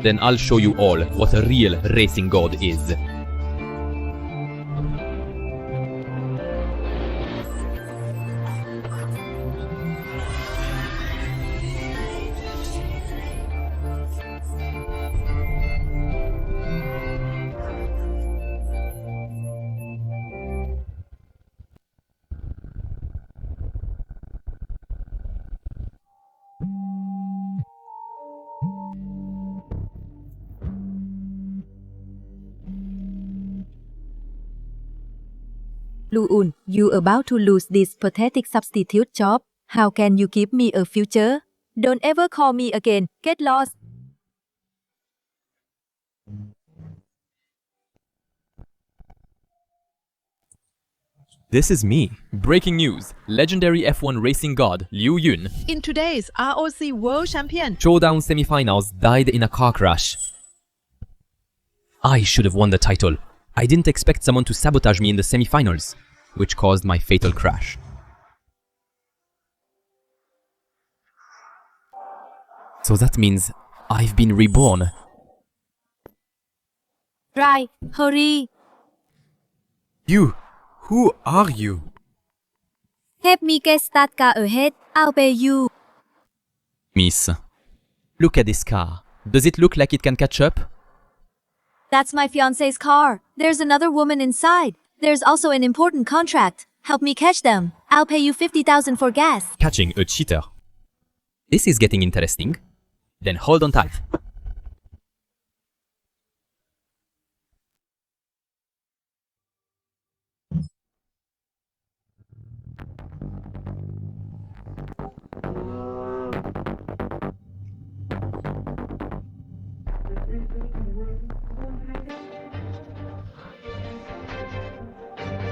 Then I'll show you all what a real racing god is. Luun, you about to lose this pathetic substitute job. How can you give me a future? Don't ever call me again. Get lost. This is me. Breaking news. Legendary F1 racing god Liu Yun, In today's ROC World Champion, showdown semifinals, died in a car crash. I should have won the title. I didn't expect someone to sabotage me in the semifinals, which caused my fatal crash. So that means I've been reborn. Right, hurry. You! Who are you? Help me get start car ahead. I'll pay you. Miss, look at this car. Does it look like it can catch up? That's my fiancé's car. There's another woman inside. There's also an important contract. Help me catch them. I'll pay you 50,000 for gas. Catching a cheater. This is getting interesting. Then hold on tight.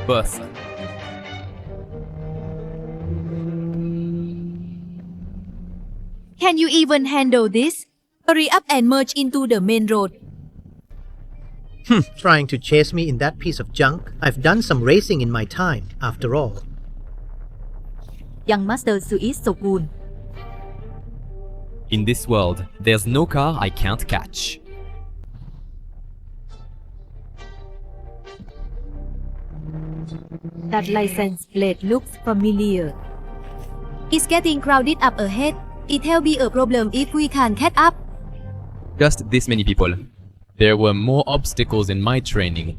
Boss. Can you even handle this? Hurry up and merge into the main road. Trying to chase me in that piece of junk? I've done some racing in my time, after all. Young Master Suis Sokun. In this world, there's no car I can't catch. That license plate looks familiar. It's getting crowded up ahead. It'll be a problem if we can't catch up. Just this many people. There were more obstacles in my training.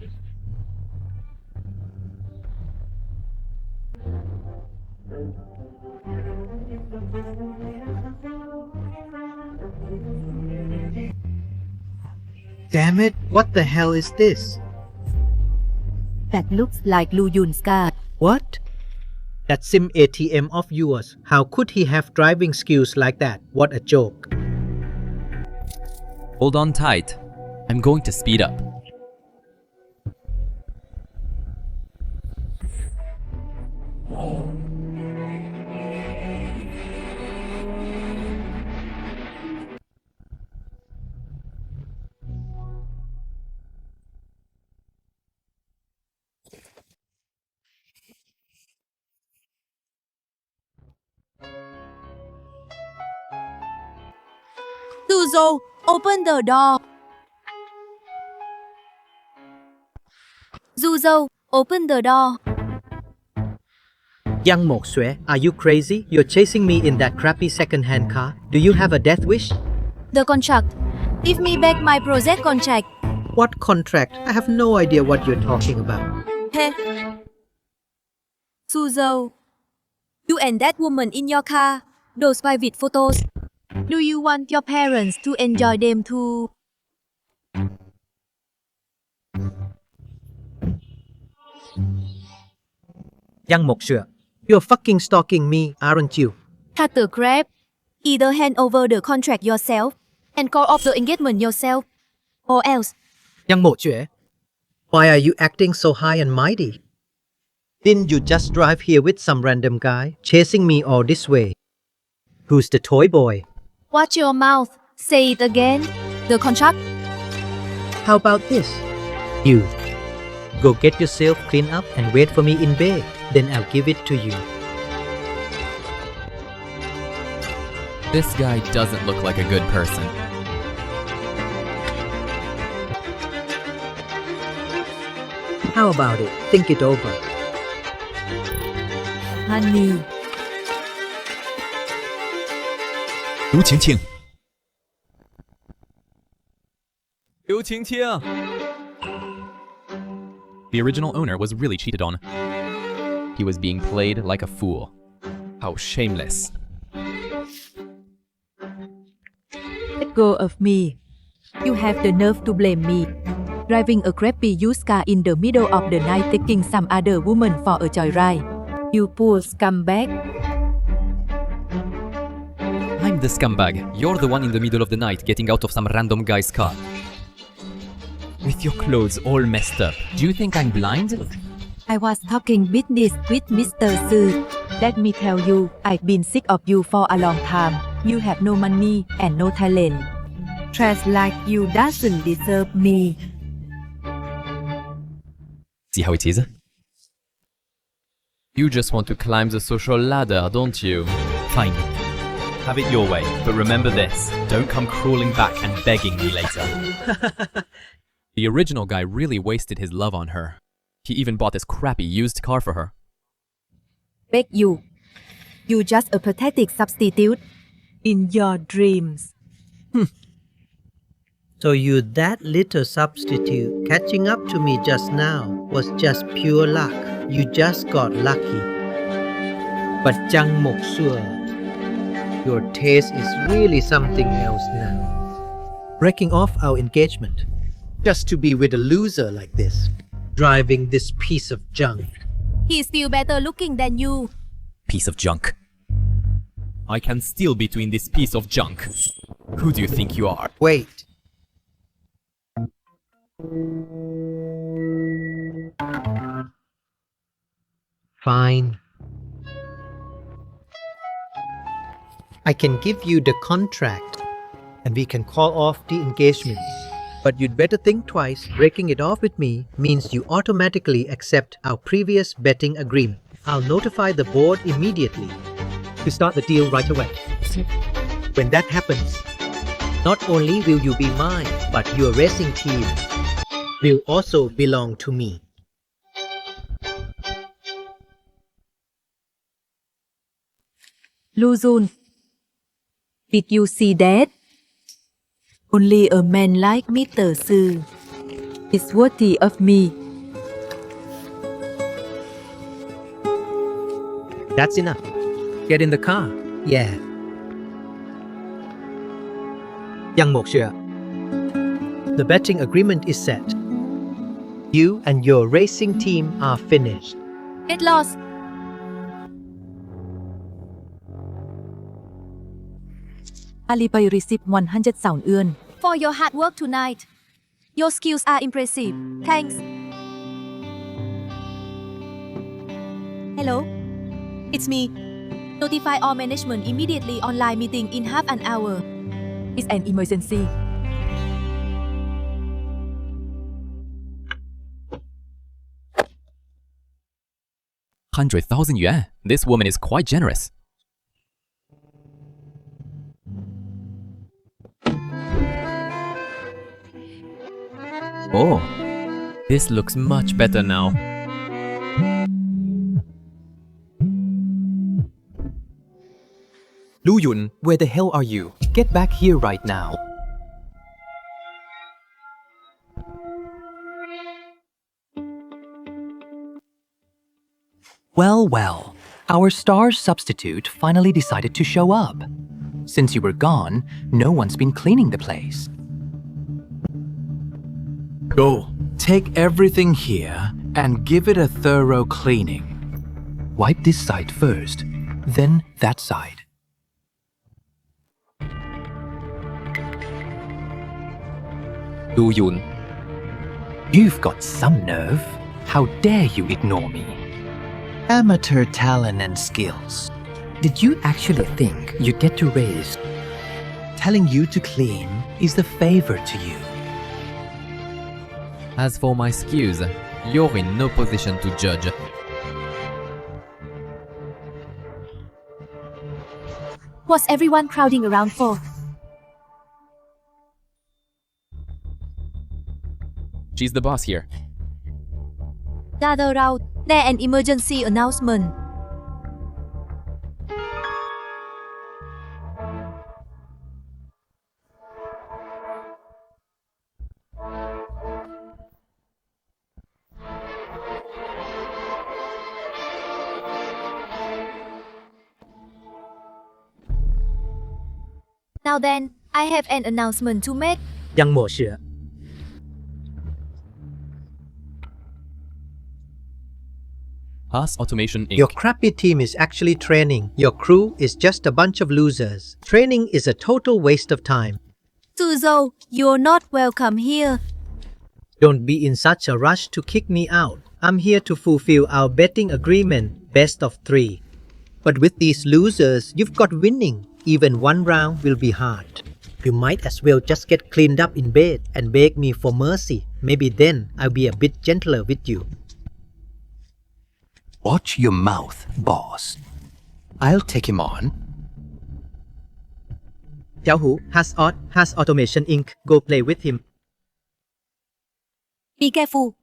Damn it, what the hell is this? That looks like Lu Yun's car. What? That sim ATM of yours. How could he have driving skills like that? What a joke. Hold on tight. I'm going to speed up. Zhou, open the door. Zhou, open the door. Jiang Moxue, are you crazy? You're chasing me in that crappy second-hand car. Do you have a death wish? The contract. Give me back my project contract. What contract? I have no idea what you're talking about. Hey. Zhou, you and that woman in your car. Those private photos. Do you want your parents to enjoy them too? Jiang Moxue, you're fucking stalking me, aren't you? Cut the crap. Either hand over the contract yourself and call off the engagement yourself, or else. Jiang Moxue, why are you acting so high and mighty? Didn't you just drive here with some random guy, chasing me all this way? Who's the toy boy? Watch your mouth. Say it again. The contract. How about this? You, go get yourself cleaned up and wait for me in bed. Then I'll give it to you. This guy doesn't look like a good person. How about it? Think it over. Honey. 刘晴晴，刘晴晴。The original owner was really cheated on. He was being played like a fool. How shameless. Let go of me. You have the nerve to blame me. Driving a crappy used car in the middle of the night taking some other woman for a joyride. You poor scumbag. I'm the scumbag. You're the one in the middle of the night getting out of some random guy's car. With your clothes all messed up. Do you think I'm blind? I was talking business with Mr. Zhou. Let me tell you, I've been sick of you for a long time. You have no money and no talent. Trash like you doesn't deserve me. See how it is? You just want to climb the social ladder, don't you? Fine. Have it your way, but remember this. Don't come crawling back and begging me later. The original guy really wasted his love on her. He even bought this crappy used car for her. Beg you. You just a pathetic substitute in your dreams. So you that little substitute catching up to me just now was just pure luck. You just got lucky. But Jiang Moxue, your taste is really something else now. Breaking off our engagement just to be with a loser like this. Driving this piece of junk. He's still better looking than you. Piece of junk. I can steal between this piece of junk. Who do you think you are? Wait. Fine. I can give you the contract and we can call off the engagement. But you'd better think twice. Breaking it off with me means you automatically accept our previous betting agreement. I'll notify the board immediately to start the deal right away. When that happens, not only will you be mine, but your racing team will also belong to me. Lu Jun, did you see that? Only a man like Mr. Zhou is worthy of me. That's enough. Get in the car. Yeah. Jiang Moxue, the betting agreement is set. You and your racing team are finished. Get lost. Alibay receive 100,000 yuan. For your hard work tonight. Your skills are impressive. Thanks. Hello? It's me. Notify all management immediately online meeting in half an hour. It's an emergency. $100,000 yuan. This woman is quite generous. Oh, this looks much better now. Lu Yun, where the hell are you? Get back here right now. Well, well, our star substitute finally decided to show up. Since you were gone, no one's been cleaning the place. Go. Take everything here and give it a thorough cleaning. Wipe this side first, then that side. Lu Yun, you've got some nerve. How dare you ignore me? Amateur talent and skills. Did you actually think you'd get to race? Telling you to clean is the favor to you. As for my skills, you're in no position to judge. What's everyone crowding around for? She's the boss here. Gather round. There an emergency announcement. Now then, I have an announcement to make. Jiang Moxue. Pass Automation Inc. Your crappy team is actually training. Your crew is just a bunch of losers. Training is a total waste of time. Zhou, you're not welcome here. Don't be in such a rush to kick me out. I'm here to fulfill our betting agreement, best of 3. But with these losers, you've got winning. Even one round will be hard. You might as well just get cleaned up in bed and beg me for mercy. Maybe then I'll be a bit gentler with you. Watch your mouth, boss. I'll take him on. Zhou has Automation Inc. Go play with him. Be careful.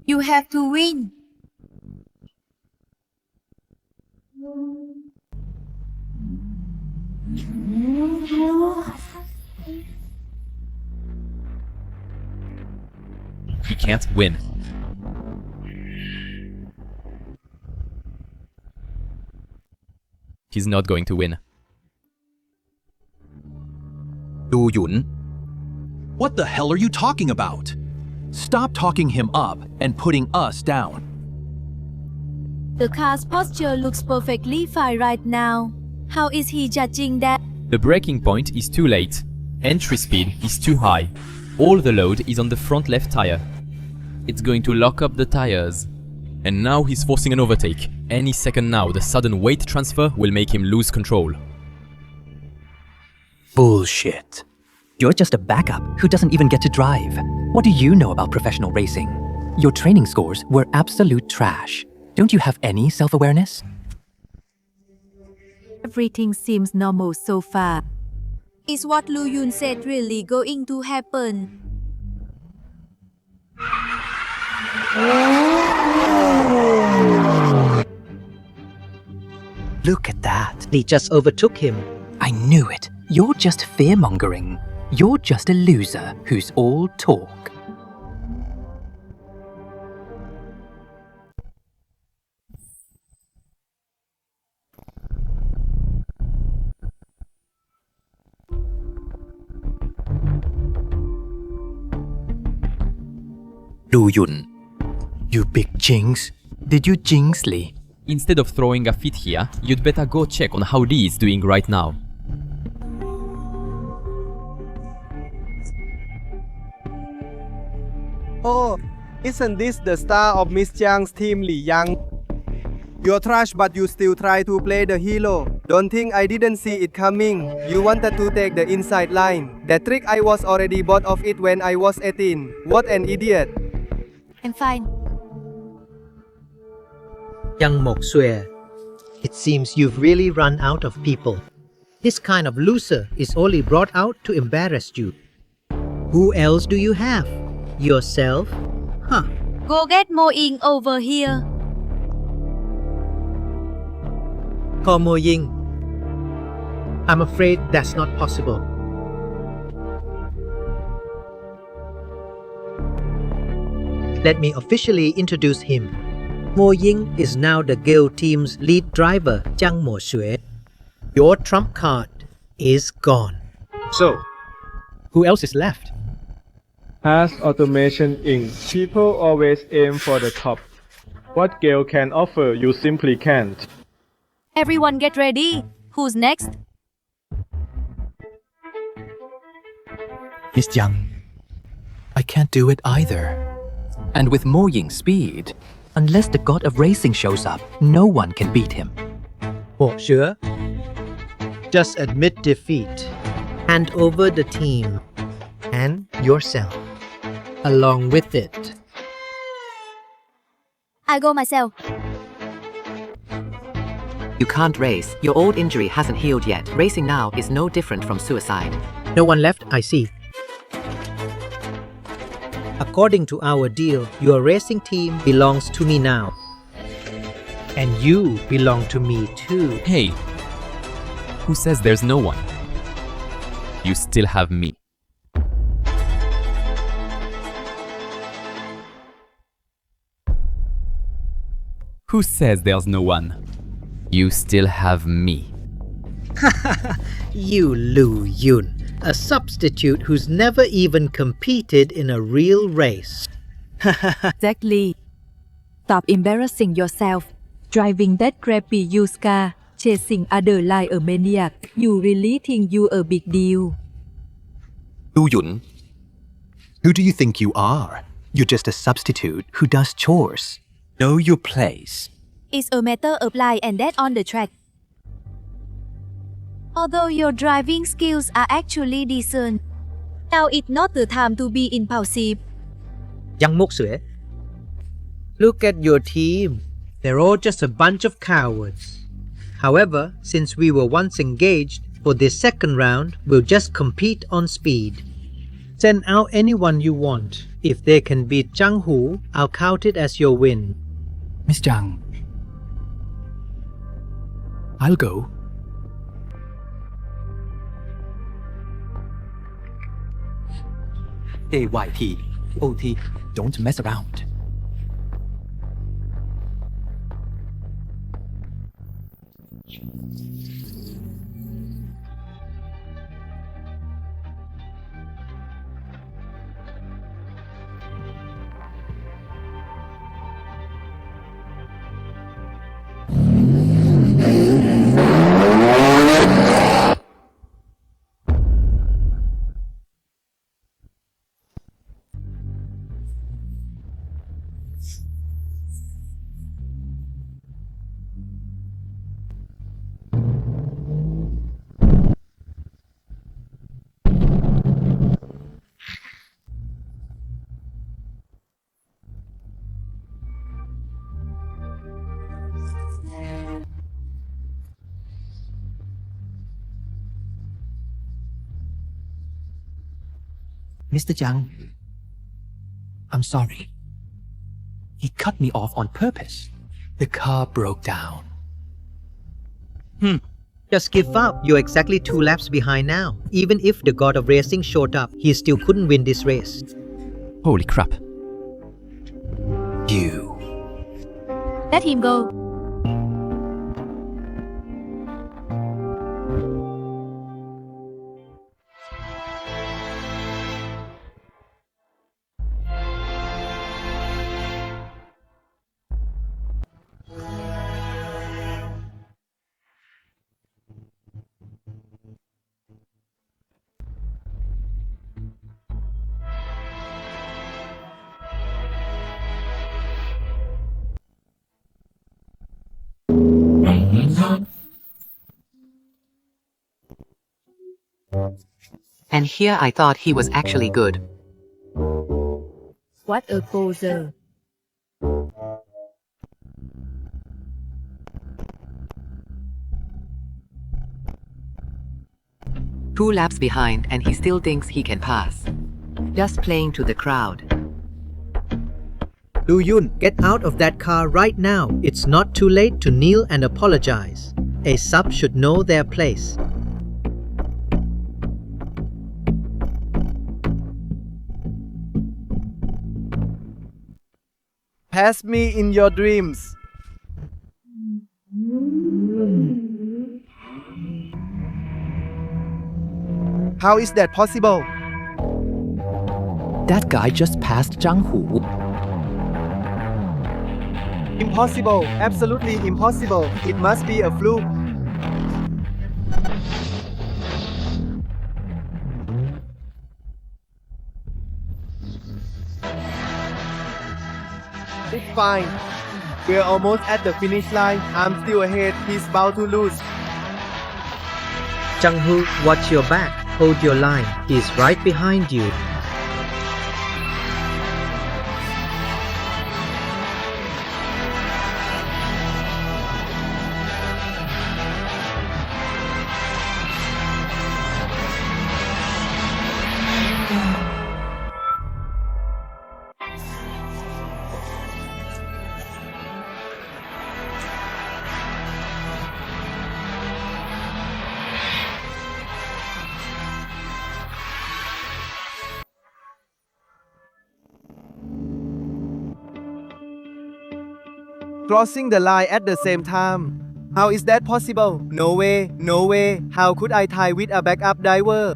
You have to win. He can't win. He's not going to win. Du Yun. What the hell are you talking about? Stop talking him up and putting us down. The car's posture looks perfectly fine right now. How is he judging that? The braking point is too late. Entry speed is too high. All the load is on the front left tire. It's going to lock up the tires. And now he's forcing an overtake. Any second now, the sudden weight transfer will make him lose control. Bullshit. You're just a backup who doesn't even get to drive. What do you know about professional racing? Your training scores were absolute trash. Don't you have any self-awareness? Everything seems normal so far. Is what Lu Yun said really going to happen? Look at that. He just overtook him. I knew it. You're just fear-mongering. You're just a loser who's all talk. Du Yun. You big jinx. Did you jinx Lee? Instead of throwing a fit here, you'd better go check on how Lee is doing right now. Oh, isn't this the star of Miss Jiang's team, Li Yang? You're trash, but you still try to play the hero. Don't think I didn't see it coming. You wanted to take the inside line. That trick I was already bored of it when I was 18. What an idiot. I'm fine. Jiang Moxue. It seems you've really run out of people. This kind of loser is only brought out to embarrass you. Who else do you have? Yourself? Huh. Go get Mo Ying over here. Call Mo Ying. I'm afraid that's not possible. Let me officially introduce him. Mo Ying is now the guild team's lead driver, Jiang Moxue. Your trump card is gone. So, Who else is left? as Automation Inc., people always aim for the top. What Gale can offer, you simply can't. Everyone get ready. Who's next? Miss Jiang. I can't do it either. And with Mo Ying's speed, unless the god of racing shows up, no one can beat him. Moxue, just admit defeat. Hand over the team and yourself along with it. I go myself. You can't race. Your old injury hasn't healed yet. Racing now is no different from suicide. No one left, I see. According to our deal, your racing team belongs to me now. And you belong to me too. Hey, who says there's no one? You still have me. Who says there's no one? You still have me. You Lu Yun, a substitute who's never even competed in a real race. Exactly. Stop embarrassing yourself. Driving that crappy used car, chasing other like a maniac. You really think you a big deal? Lu Yun, who do you think you are? You're just a substitute who does chores. Know your place. It's a matter of life and death on the track. Although your driving skills are actually decent, now it's not the time to be impulsive. Jiang Moxue, look at your team. They're all just a bunch of cowards. However, since we were once engaged, for this second round, we'll just compete on speed. Send out anyone you want. If they can beat Zhang Hu, I'll count it as your win. Miss Jiang, I'll go. AYT, OT, don't mess around. Mr. Jiang, I'm sorry. He cut me off on purpose. The car broke down. Just give up. You're exactly 2 laps behind now. Even if the god of racing showed up, he still couldn't win this race. Holy crap. You. Let him go. And here I thought he was actually good. What a poser. Two laps behind and he still thinks he can pass. Just playing to the crowd. Lu Yun, get out of that car right now. It's not too late to kneel and apologize. A sub should know their place. Pass me in your dreams. How is that possible? That guy just passed Zhang Hu. Impossible. Absolutely impossible. It must be a fluke. It's fine. We're almost at the finish line. I'm still ahead. He's about to lose. Jiang, watch your back. Hold your line. He's right behind you. Crossing the line at the same time. How is that possible? No way, no way. How could I tie with a backup diver?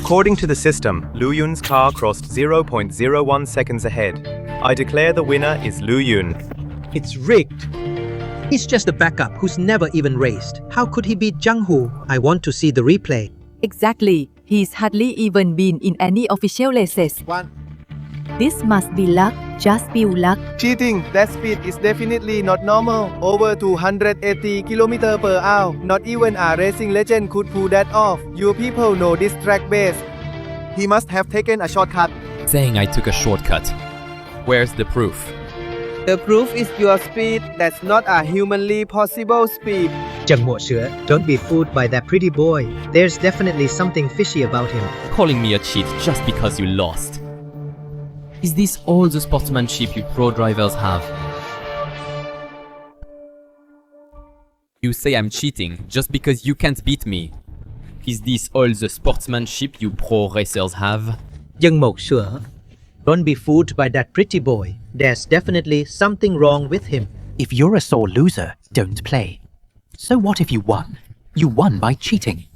According to the system, Lu Yun's car crossed 0.01 seconds ahead. I declare the winner is Lu Yun. It's rigged. He's just a backup who's never even raced. How could he beat Jiang? I want to see the replay. Exactly. He's hardly even been in any official races. This must be luck, just pure luck. Cheating. That speed is definitely not normal. Over 280 km per hour. Not even a racing legend could pull that off. You people know this track base. He must have taken a shortcut. Saying I took a shortcut. Where's the proof? The proof is your speed. That's not a humanly possible speed. Jiang Moxue, don't be fooled by that pretty boy. There's definitely something fishy about him. Calling me a cheat just because you lost. Is this all the sportsmanship you pro drivers have? You say I'm cheating just because you can't beat me. Is this all the sportsmanship you pro racers have? Jiang Moxue, don't be fooled by that pretty boy. There's definitely something wrong with him. If you're a sore loser, don't play. So what if you won? You won by cheating.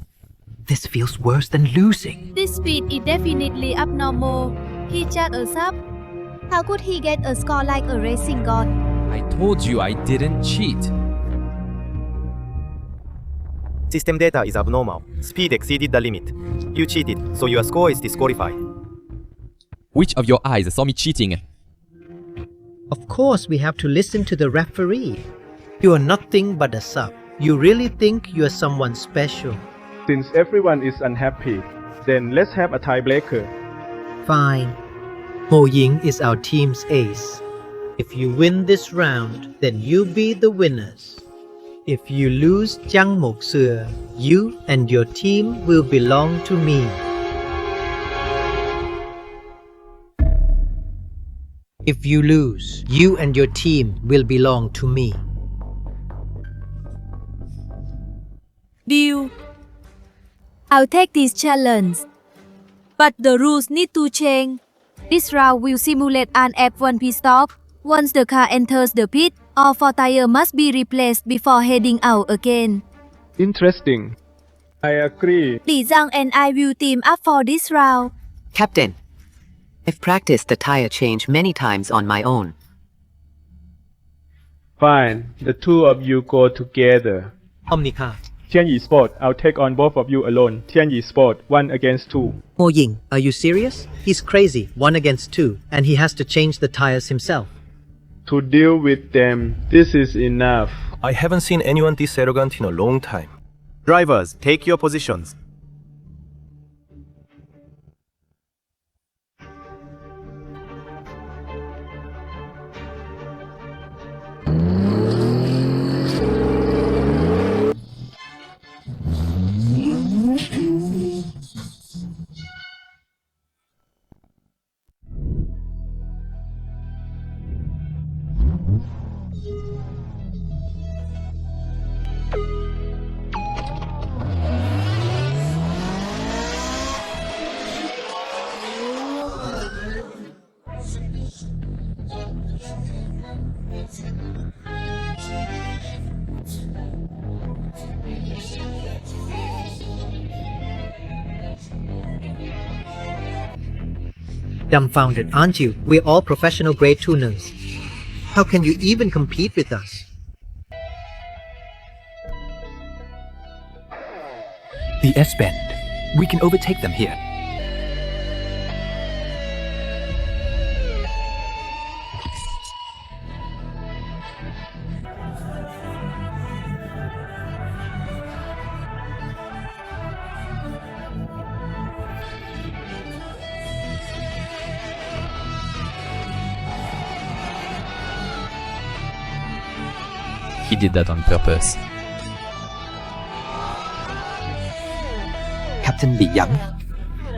This feels worse than losing. This speed is definitely abnormal. He jacked us up. How could he get a score like a racing god? I told you I didn't cheat. System data is abnormal. Speed exceeded the limit. You cheated, so your score is disqualified. Which of your eyes saw me cheating? Of course, we have to listen to the referee. You are nothing but a sub. You really think you are someone special. Since everyone is unhappy, then let's have a tiebreaker. Fine. Ho Ying is our team's ace. If you win this round, then you be the winners. If you lose Jiang Moxue, you and your team will belong to me. If you lose, you and your team will belong to me. Deal. I'll take this challenge. But the rules need to change. This round will simulate an F1 pit stop. Once the car enters the pit, all 4 tires must be replaced before heading out again. Interesting. I agree. Li Zhang and I will team up for this round. Captain, I've practiced the tire change many times on my own. Fine. The two of you go together. Omnicar. Tianyi Sport, I'll take on both of you alone. Tianyi Sport, 1 against 2. Ho Ying, are you serious? He's crazy, 1 against 2, and he has to change the tires himself. To deal with them, this is enough. I haven't seen anyone this arrogant in a long time. Drivers, take your positions. Dumbfounded, aren't you? We're all professional grade tuners. How can you even compete with us? The S-bend. We can overtake them here. He did that on purpose. Captain Li Yang,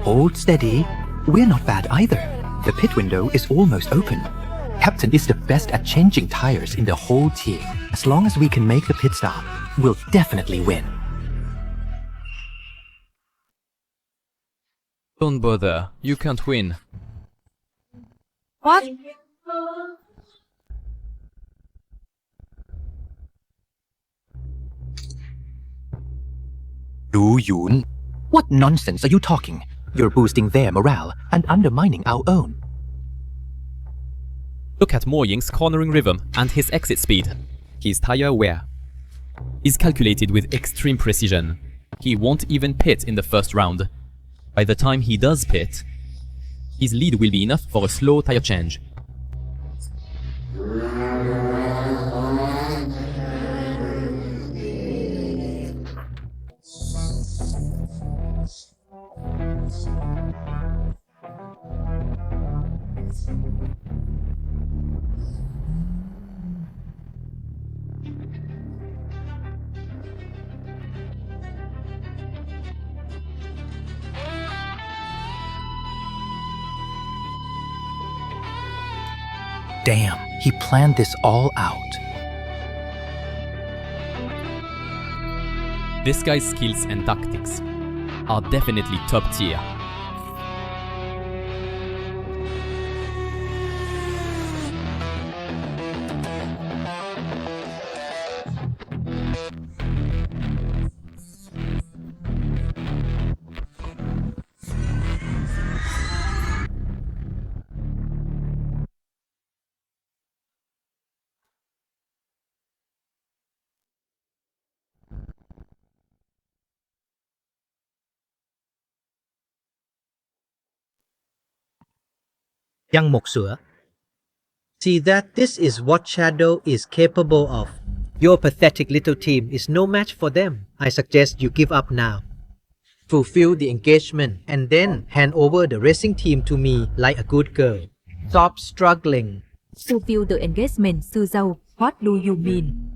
hold steady. We're not bad either. The pit window is almost open. Captain is the best at changing tires in the whole team. As long as we can make the pit stop, we'll definitely win. Don't bother, you can't win. What? Lu Yun, what nonsense are you talking? You're boosting their morale and undermining our own. Look at Mo Ying's cornering rhythm and his exit speed. He's tire aware. He's calculated with extreme precision. He won't even pit in the first round. By the time he does pit, his lead will be enough for a slow tire change. Damn, he planned this all out. This guy's skills and tactics are definitely top tier. Jiang Moxue, see that this is what Shadow is capable of. Your pathetic little team is no match for them. I suggest you give up now. Fulfill the engagement and then hand over the racing team to me like a good girl. Stop struggling. Fulfill the engagement, Sư Zhou. What do you mean?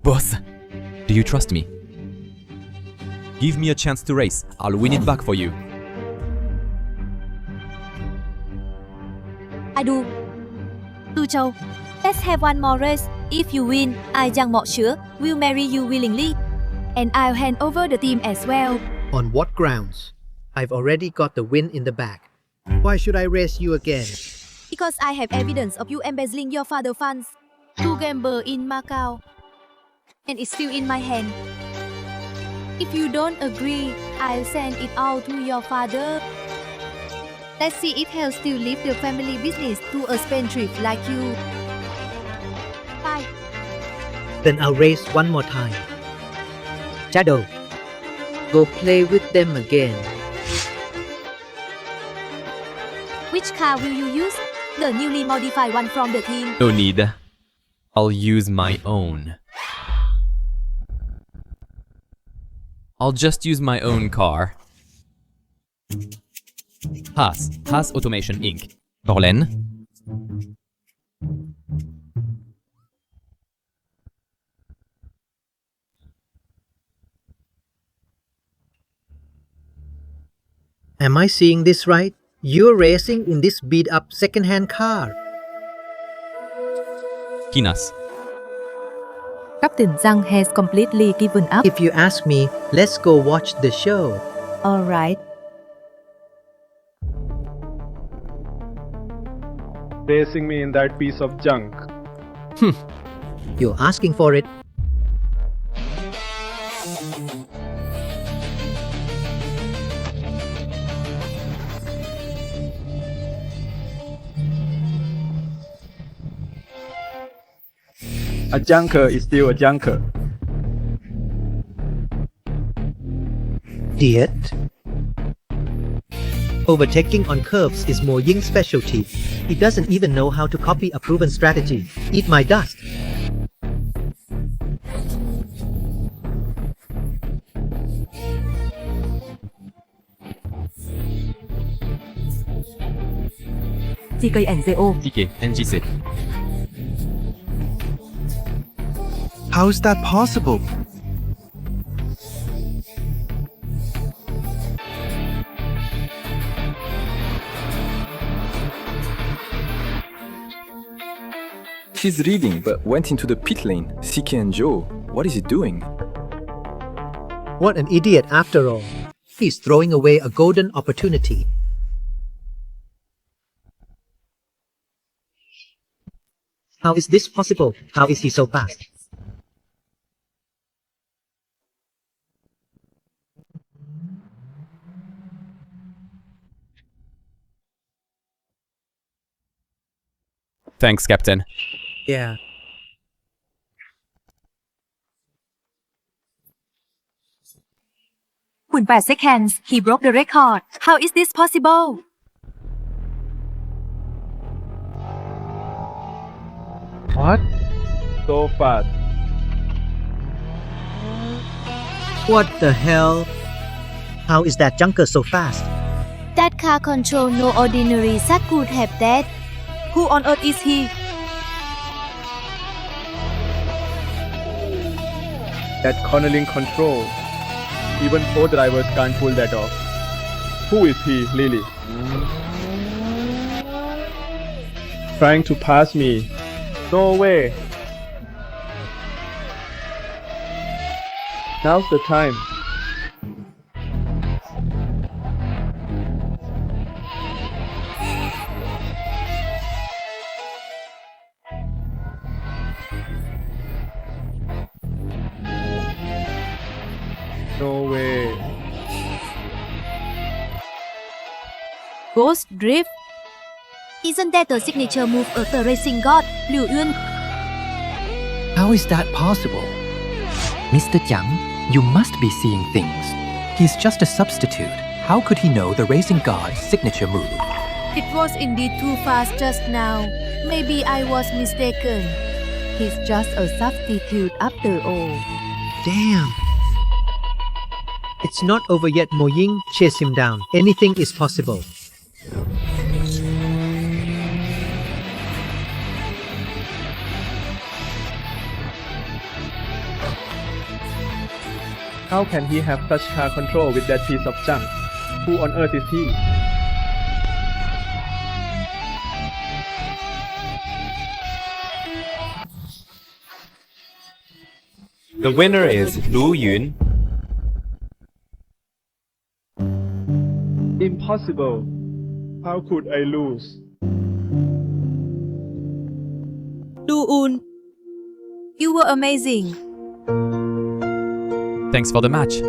Boss, do you trust me? Give me a chance to race. I'll win it back for you. I do. Zhou, let's have one more race. If you win, I, Jiang Moxue, will marry you willingly. And I'll hand over the team as well. On what grounds? I've already got the win in the bag. Why should I race you again? Because I have evidence of you embezzling your father's funds to gamble in Macau. And it's still in my hand. If you don't agree, I'll send it all to your father. Let's see if he'll still leave the family business to a spendthrift like you. Bye. Then I'll race one more time. Shadow, go play with them again. Which car will you use? The newly modified one from the team. No need. I'll use my own. I'll just use my own car. Haas Automation Inc. Orlen. Am I seeing this right? You're racing in this beat-up second-hand car. Kinas. Captain Zhang has completely given up. If you ask me, let's go watch the show. Alright. Racing me in that piece of junk. You're asking for it. A junker is still a junker. Idiot. Overtaking on curves is Mo Ying's specialty. He doesn't even know how to copy a proven strategy. Eat my dust. TK and Zhou. TK and GC. How is that possible? He's leading but went into the pit lane. CK and Zhou, what is he doing? What an idiot after all. He's throwing away a golden opportunity. How is this possible? How is he so fast? Thanks, Captain. Yeah. In 8 seconds, he broke the record. How is this possible? What? So fast. What the hell? How is that junker so fast? That car control no ordinary sat could have that. Who on earth is he? That cornering control. Even pro drivers can't pull that off. Who is he, really? Trying to pass me. No way. Now's the time. No way. Ghost Drift? Isn't that the signature move of the racing god, Liu Yun? How is that possible? Mr. Jiang, you must be seeing things. He's just a substitute. How could he know the racing god's signature move? It was indeed too fast just now. Maybe I was mistaken. He's just a substitute after all. Damn. It's not over yet, Mo Ying. Chase him down. Anything is possible. How can he have such car control with that piece of junk? Who on earth is he? The winner is Liu Yun. Impossible. How could I lose? Liu Yun, you were amazing. Thanks for the match.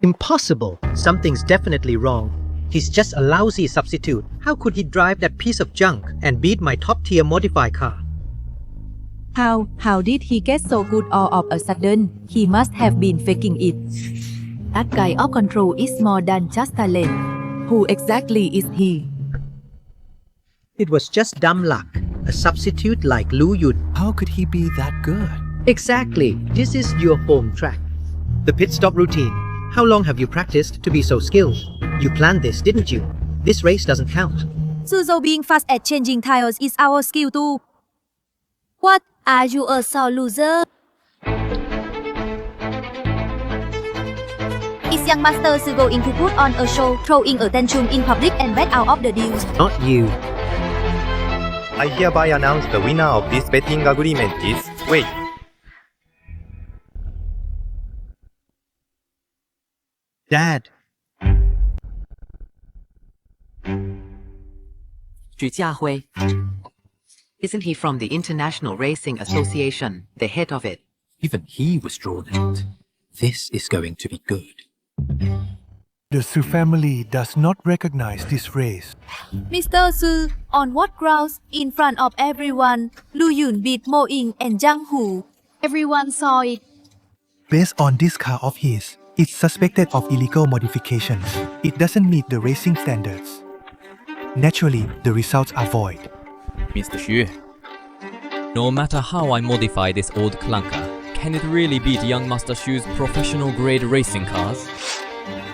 Impossible. Something's definitely wrong. He's just a lousy substitute. How could he drive that piece of junk and beat my top-tier modified car? How did he get so good all of a sudden? He must have been faking it. That guy of control is more than just talent. Who exactly is he? It was just dumb luck. A substitute like Liu Yun. How could he be that good? Exactly. This is your home track. The pit stop routine. How long have you practiced to be so skilled? You planned this, didn't you? This race doesn't count. Zhou being fast at changing tires is our skill too. What? Are you a sore loser? Is young master Zhou going to put on a show, throwing a tantrum in public and back out of the deal? Not you. I hereby announce the winner of this betting agreement is Wait. Dad. Zhu Jiahui. Isn't he from the International Racing Association, the head of it? Even he was drawn out. This is going to be good. The Zhou family does not recognize this race. Mr. Zhou, on what grounds, in front of everyone, Liu Yun beat Mo Ying and Jiang Hu? Everyone saw it. Based on this car of his, it's suspected of illegal modifications. It doesn't meet the racing standards. Naturally, the results are void. Mr. Xu, no matter how I modify this old clunker, can it really beat young Master Xu's professional grade racing cars?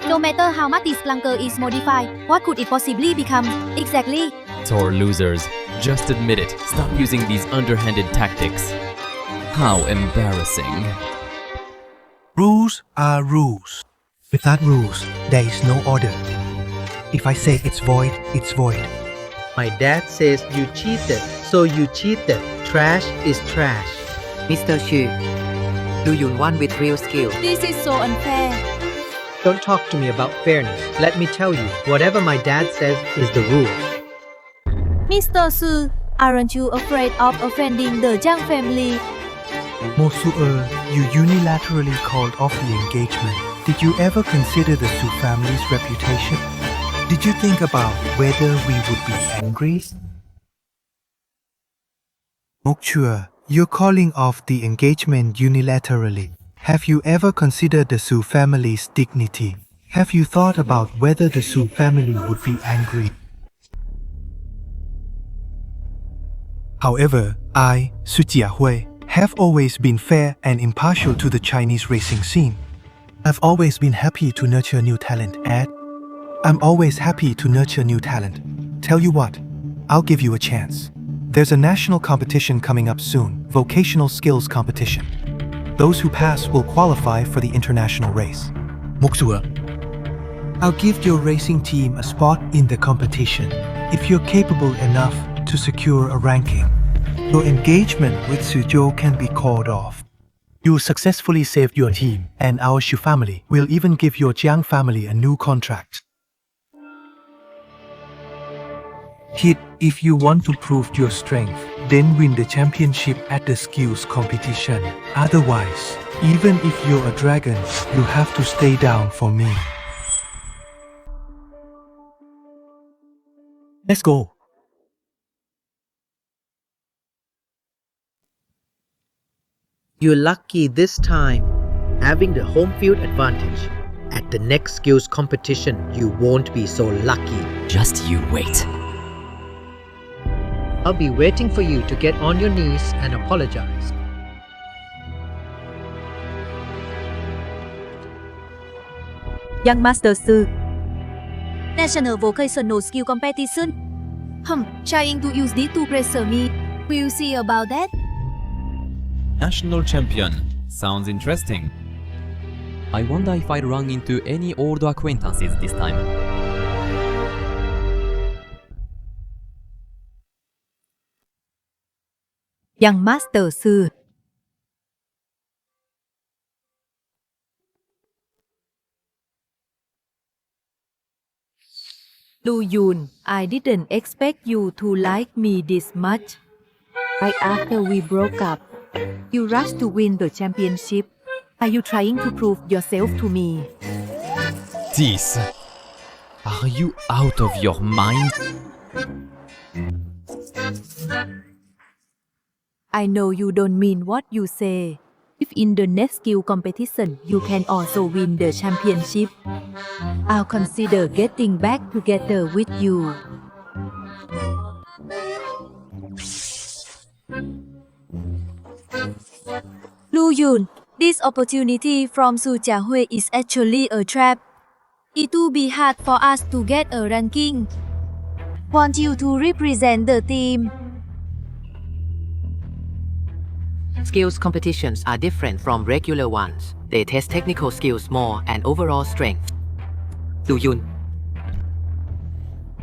No matter how much this clunker is modified, what could it possibly become? Exactly. Sore losers. Just admit it. Stop using these underhanded tactics. How embarrassing. Rules are rules. Without rules, there is no order. If I say it's void, it's void. My dad says you cheated, so you cheated. Trash is trash. Mr. Xu, Lu Yun won with real skill. This is so unfair. Don't talk to me about fairness. Let me tell you, whatever my dad says is the rule. Mr. Su, aren't you afraid of offending the Jiang family? Moxue, you unilaterally called off the engagement. Did you ever consider the Su family's reputation? Did you think about whether we would be angry? Moxue, you're calling off the engagement unilaterally. Have you ever considered the Su family's dignity? Have you thought about whether the Su family would be angry? However, I, Su Jiahui, have always been fair and impartial to the Chinese racing scene. I've always been happy to nurture new talent, Ed. I'm always happy to nurture new talent. Tell you what, I'll give you a chance. There's a national competition coming up soon, vocational skills competition. Those who pass will qualify for the international race. Moxue, I'll give your racing team a spot in the competition if you're capable enough to secure a ranking. Your engagement with Zhou can be called off. You successfully saved your team, and our Xu family will even give your Jiang family a new contract. Hit if you want to prove your strength, then win the championship at the skills competition. Otherwise, even if you're a dragon, you have to stay down for me. Let's go. You're lucky this time, having the home field advantage. At the next skills competition, you won't be so lucky. Just you wait. I'll be waiting for you to get on your knees and apologize. Young Master Sư, National Vocational Skill Competition. Trying to use this to pressure me. We'll see about that. National champion. Sounds interesting. I wonder if I run into any old acquaintances this time. Young Master Sư. Lu Yun, I didn't expect you to like me this much. Right after we broke up, you rushed to win the championship. Are you trying to prove yourself to me? This. Are you out of your mind? I know you don't mean what you say. If in the next skill competition you can also win the championship, I'll consider getting back together with you. Lu Yun, this opportunity from Su Jiahui is actually a trap. It will be hard for us to get a ranking. Want you to represent the team. Skills competitions are different from regular ones. They test technical skills more and overall strength. Lu Yun.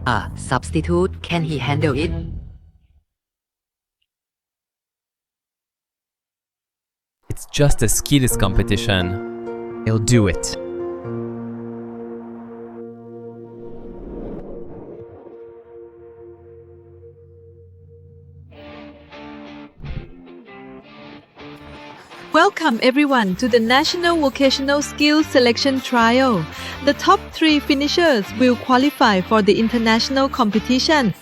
A substitute, can he handle it? It's just a skills competition. He'll do it. Welcome everyone to the National Vocational Skills Selection Trial. The top 3 finishers will qualify for the international competition.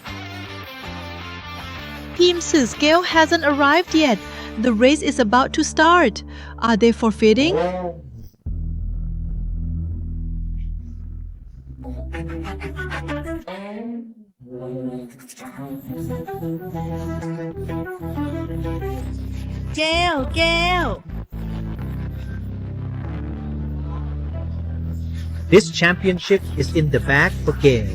Team Su Scale hasn't arrived yet. The race is about to start. Are they forfeiting? Gail! This championship is in the bag for Gail.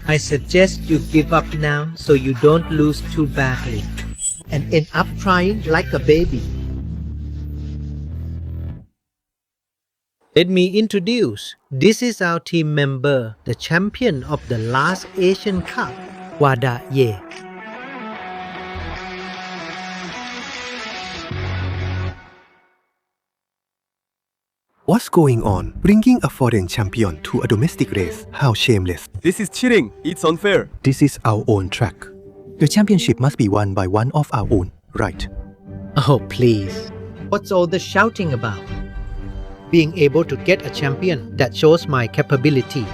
I suggest you give up now so you don't lose too badly and end up crying like a baby. Let me introduce. This is our team member, the champion of the last Asian Cup, Wada Ye. What's going on? Bringing a foreign champion to a domestic race? How shameless. This is cheating. It's unfair. This is our own track. The championship must be won by one of our own, right? Oh, please. What's all the shouting about? Being able to get a champion that shows my capability.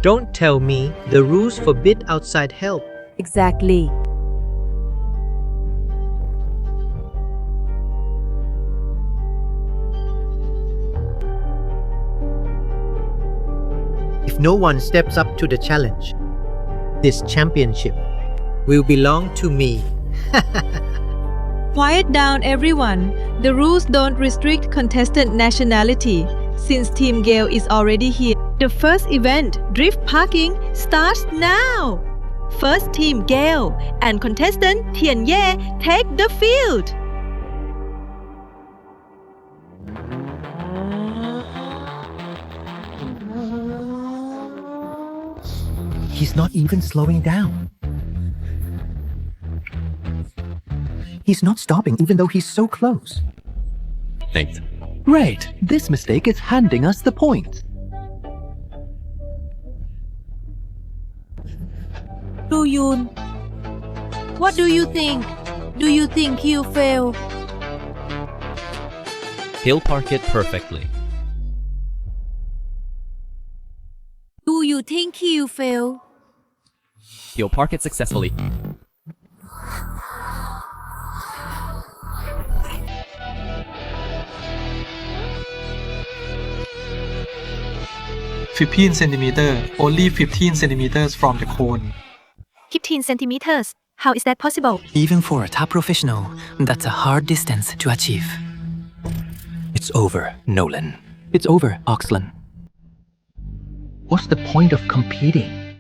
Don't tell me the rules forbid outside help. Exactly. If no one steps up to the challenge, this championship will belong to me. Quiet down, everyone. The rules don't restrict contestant nationality. Since Team Gale is already here, the first event, Drift Parking, starts now. First Team Gale and contestant Tian Ye take the field. He's not even slowing down. He's not stopping even though he's so close. Thanks. Great! This mistake is handing us the points. Do Yoon, what do you think? Do you think he'll fail? He'll park it perfectly. Do you think he'll fail? He'll park it successfully. Only 15 centimeters from the cone. 15 centimeters? How is that possible? Even for a top professional, that's a hard distance to achieve. It's over, Nolan. It's over, Oxlin. What's the point of competing?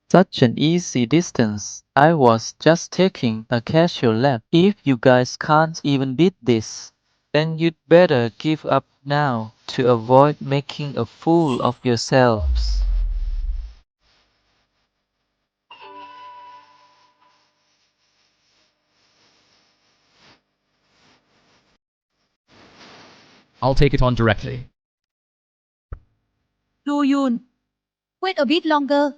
Such an easy distance. I was just taking a casual lap. If you guys can't even beat this, then you'd better give up now to avoid making a fool of yourselves. I'll take it on directly. Do Yoon, wait a bit longer.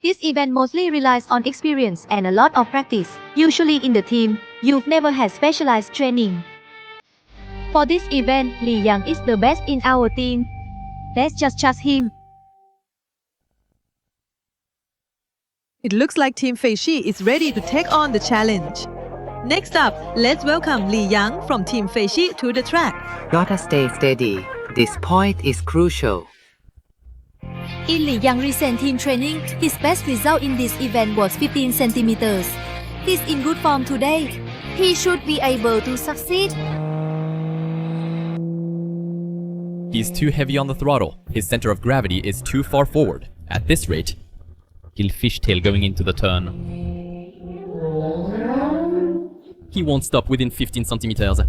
This event mostly relies on experience and a lot of practice. Usually in the team, you've never had specialized training. For this event, Li Yang is the best in our team. Let's just trust him. It looks like Team Fei Shi is ready to take on the challenge. Next up, let's welcome Li Yang from Team Fei Shi to the track. Gotta stay steady. This point is crucial. In Li Yang's recent team training, his best result in this event was 15 centimeters. He's in good form today. He should be able to succeed. He's too heavy on the throttle. His center of gravity is too far forward. At this rate, he'll fishtail going into the turn. He won't stop within 15 centimeters.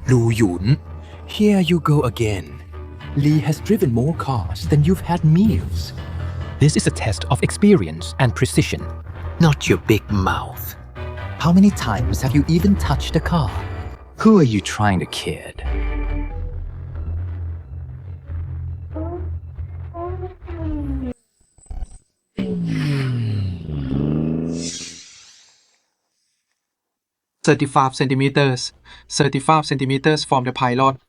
Lu Yun, here you go again. Lee has driven more cars than you've had meals. This is a test of experience and precision. Not your big mouth. How many times have you even touched a car? Who are you trying to kid? Thirty-five centimeters. 35 centimeters from the pylon.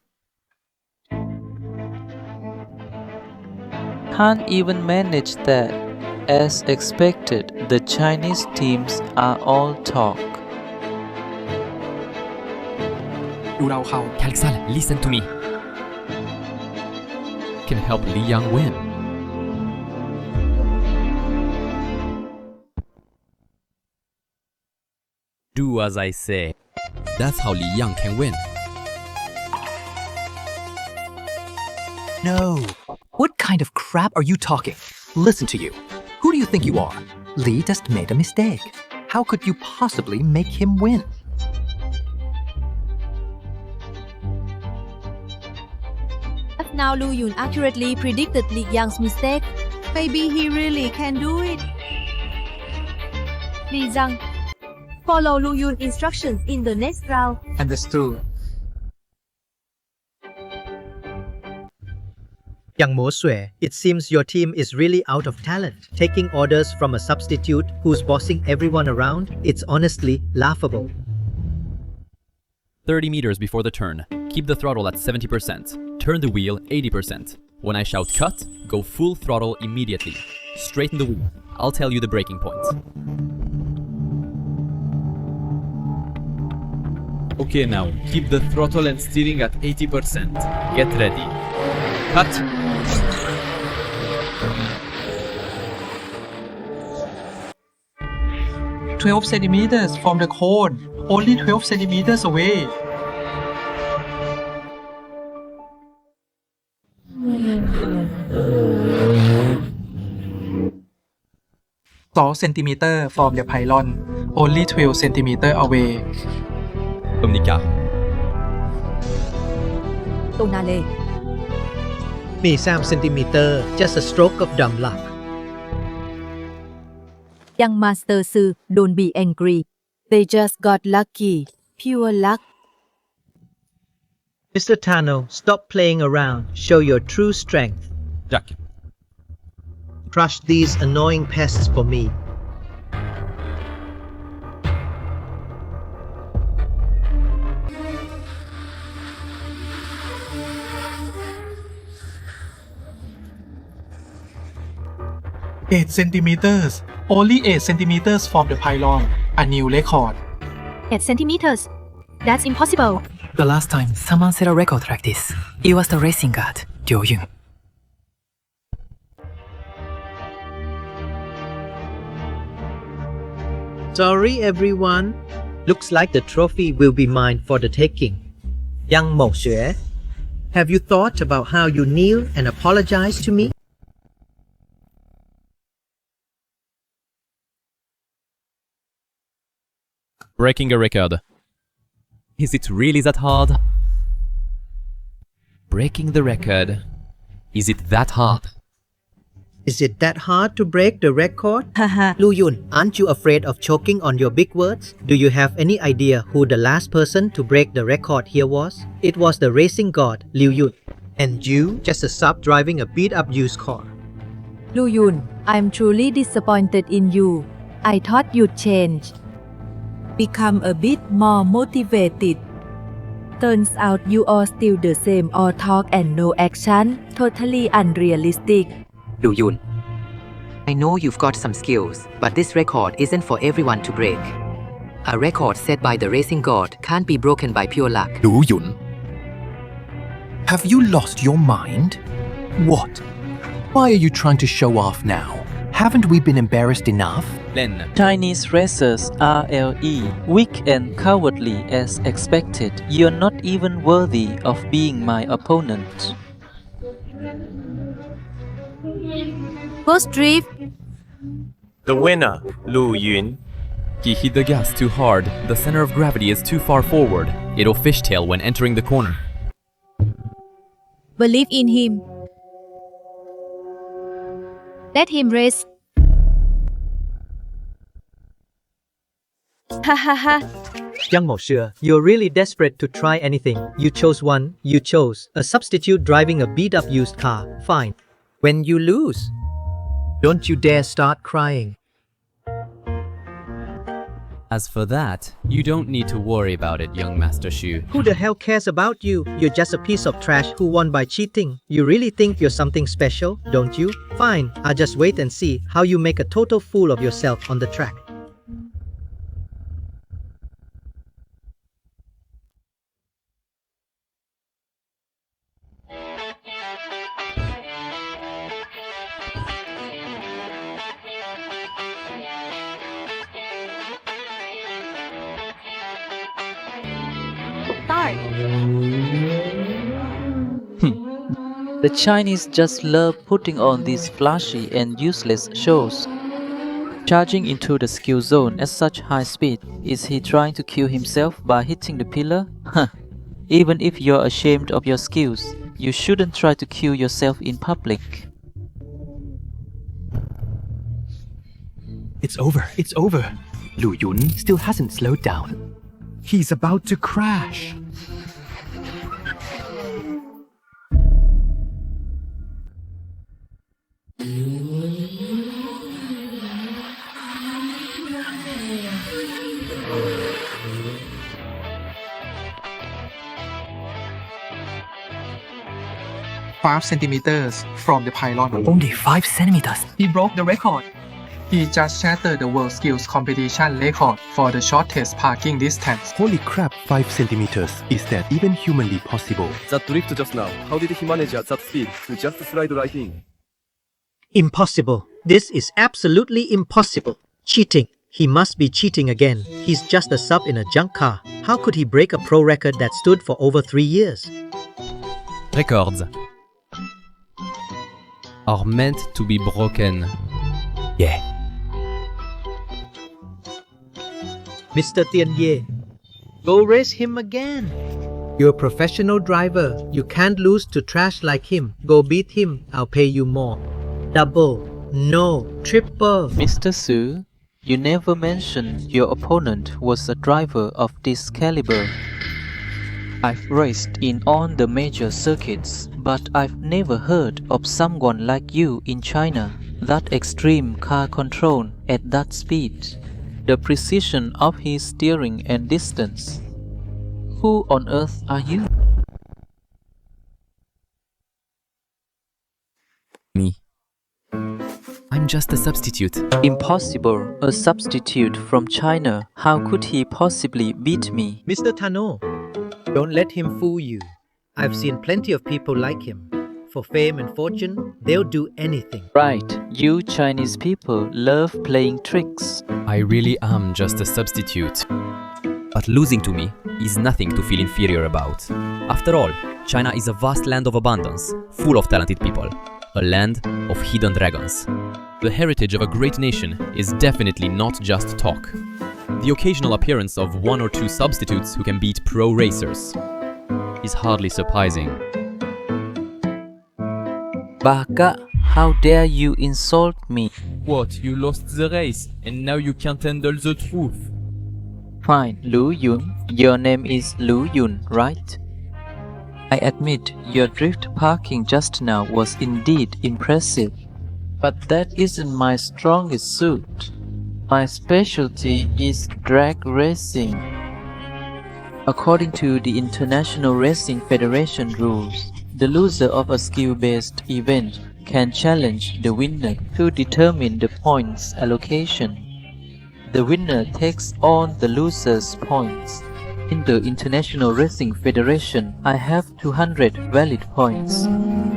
Can't even manage that. As expected, the Chinese teams are all talk. Kalexal, listen to me. Can help Li Yang win. Do as I say. That's how Li Yang can win. No, What kind of crap are you talking? Listen to you. Who do you think you are? Lee just made a mistake. How could you possibly make him win? Now Lu Yun accurately predicted Li Yang's mistake. Maybe he really can do it. Li Yang, follow Lu Yun's instructions in the next round. Understood. Jiang Moxue, it seems your team is really out of talent. Taking orders from a substitute who's bossing everyone around, it's honestly laughable. 30 meters before the turn, keep the throttle at 70%. Turn the wheel 80%. When I shout cut, go full throttle immediately. Straighten the wheel. I'll tell you the braking point. Okay, now keep the throttle and steering at 80%. Get ready. Cut. "12 centimeters from the cone. Only 12 centimeters away." "12 centimeters from the pylon. Only 12 centimeters away." Omnica. Tonale. Me 3 centimeter, just a stroke of dumb luck. Young Master Sư, don't be angry. They just got lucky. Pure luck. Mr. Tano, stop playing around. Show your true strength. Jack. Crush these annoying pests for me. "8 centimeters. Only 8 centimeters from the pylon. A new record." 8 centimeters. That's impossible. The last time someone set a record like this, it was the racing god, Zhou Yun. Sorry, everyone. Looks like the trophy will be mine for the taking. Jiang Moxue, have you thought about how you kneel and apologize to me? Breaking a record. Is it really that hard? Breaking the record. Is it that hard? Is it that hard to break the record? Haha. Lu Yun, aren't you afraid of choking on your big words? Do you have any idea who the last person to break the record here was? It was the racing god, Liu Yun. And you, just a sub driving a beat-up used car. Lu Yun, I'm truly disappointed in you. I thought you'd change. Become a bit more motivated. Turns out you are still the same, all talk and no action. Totally unrealistic. Lu Yun, I know you've got some skills, but this record isn't for everyone to break. A record set by the racing god can't be broken by pure luck. Lu Yun, have you lost your mind? What? Why are you trying to show off now? Haven't we been embarrassed enough? Len. Chinese racers are weak and cowardly as expected. You're not even worthy of being my opponent. Ghost drift. The winner, Lu Yun. He hit the gas too hard. The center of gravity is too far forward. It'll fishtail when entering the corner. Believe in him. Let him race. Ha ha ha. Jiang Moxue, you're really desperate to try anything. You chose one, you chose a substitute driving a beat-up used car. Fine. When you lose, don't you dare start crying. As for that, you don't need to worry about it, young Master Xu. Who the hell cares about you? You're just a piece of trash who won by cheating. You really think you're something special, don't you? Fine, I'll just wait and see how you make a total fool of yourself on the track. The Chinese just love putting on these flashy and useless shows. Charging into the skill zone at such high speed, is he trying to kill himself by hitting the pillar? Huh. Even if you're ashamed of your skills, you shouldn't try to kill yourself in public. It's over. It's over. Lu Yun still hasn't slowed down. He's about to crash. Five centimeters from the pylon. Only 5 centimeters. He broke the record. He just shattered the world skills competition record for the shortest parking distance. Holy crap, 5 centimeters. Is that even humanly possible? That drift just now, how did he manage at that speed to just slide right in? Impossible. This is absolutely impossible. Cheating. He must be cheating again. He's just a sub in a junk car. How could he break a pro record that stood for over 3 years? Records are meant to be broken. Yeah. Mr. Tianye, go race him again. You're a professional driver. You can't lose to trash like him. Go beat him. I'll pay you more. Double. No. Triple. Mr. Su, you never mentioned your opponent was a driver of this caliber. I've raced in all the major circuits, but I've never heard of someone like you in China. That extreme car control at that speed, the precision of his steering and distance. Who on earth are you? Me. I'm just a substitute. Impossible. A substitute from China. How could he possibly beat me? Mr. Tano, don't let him fool you. I've seen plenty of people like him. For fame and fortune, they'll do anything. Right. You Chinese people love playing tricks. I really am just a substitute. But losing to me is nothing to feel inferior about. After all, China is a vast land of abundance, full of talented people. A land of hidden dragons. The heritage of a great nation is definitely not just talk. The occasional appearance of 1 or 2 substitutes who can beat pro racers is hardly surprising. Baka, how dare you insult me? What, you lost the race and now you can't handle the truth? Fine, Lu Yun. Your name is Lu Yun, right? I admit your drift parking just now was indeed impressive, but that isn't my strongest suit. My specialty is drag racing. According to the International Racing Federation rules, the loser of a skill-based event can challenge the winner to determine the points allocation. The winner takes on the loser's points. In the International Racing Federation, I have 200 valid points.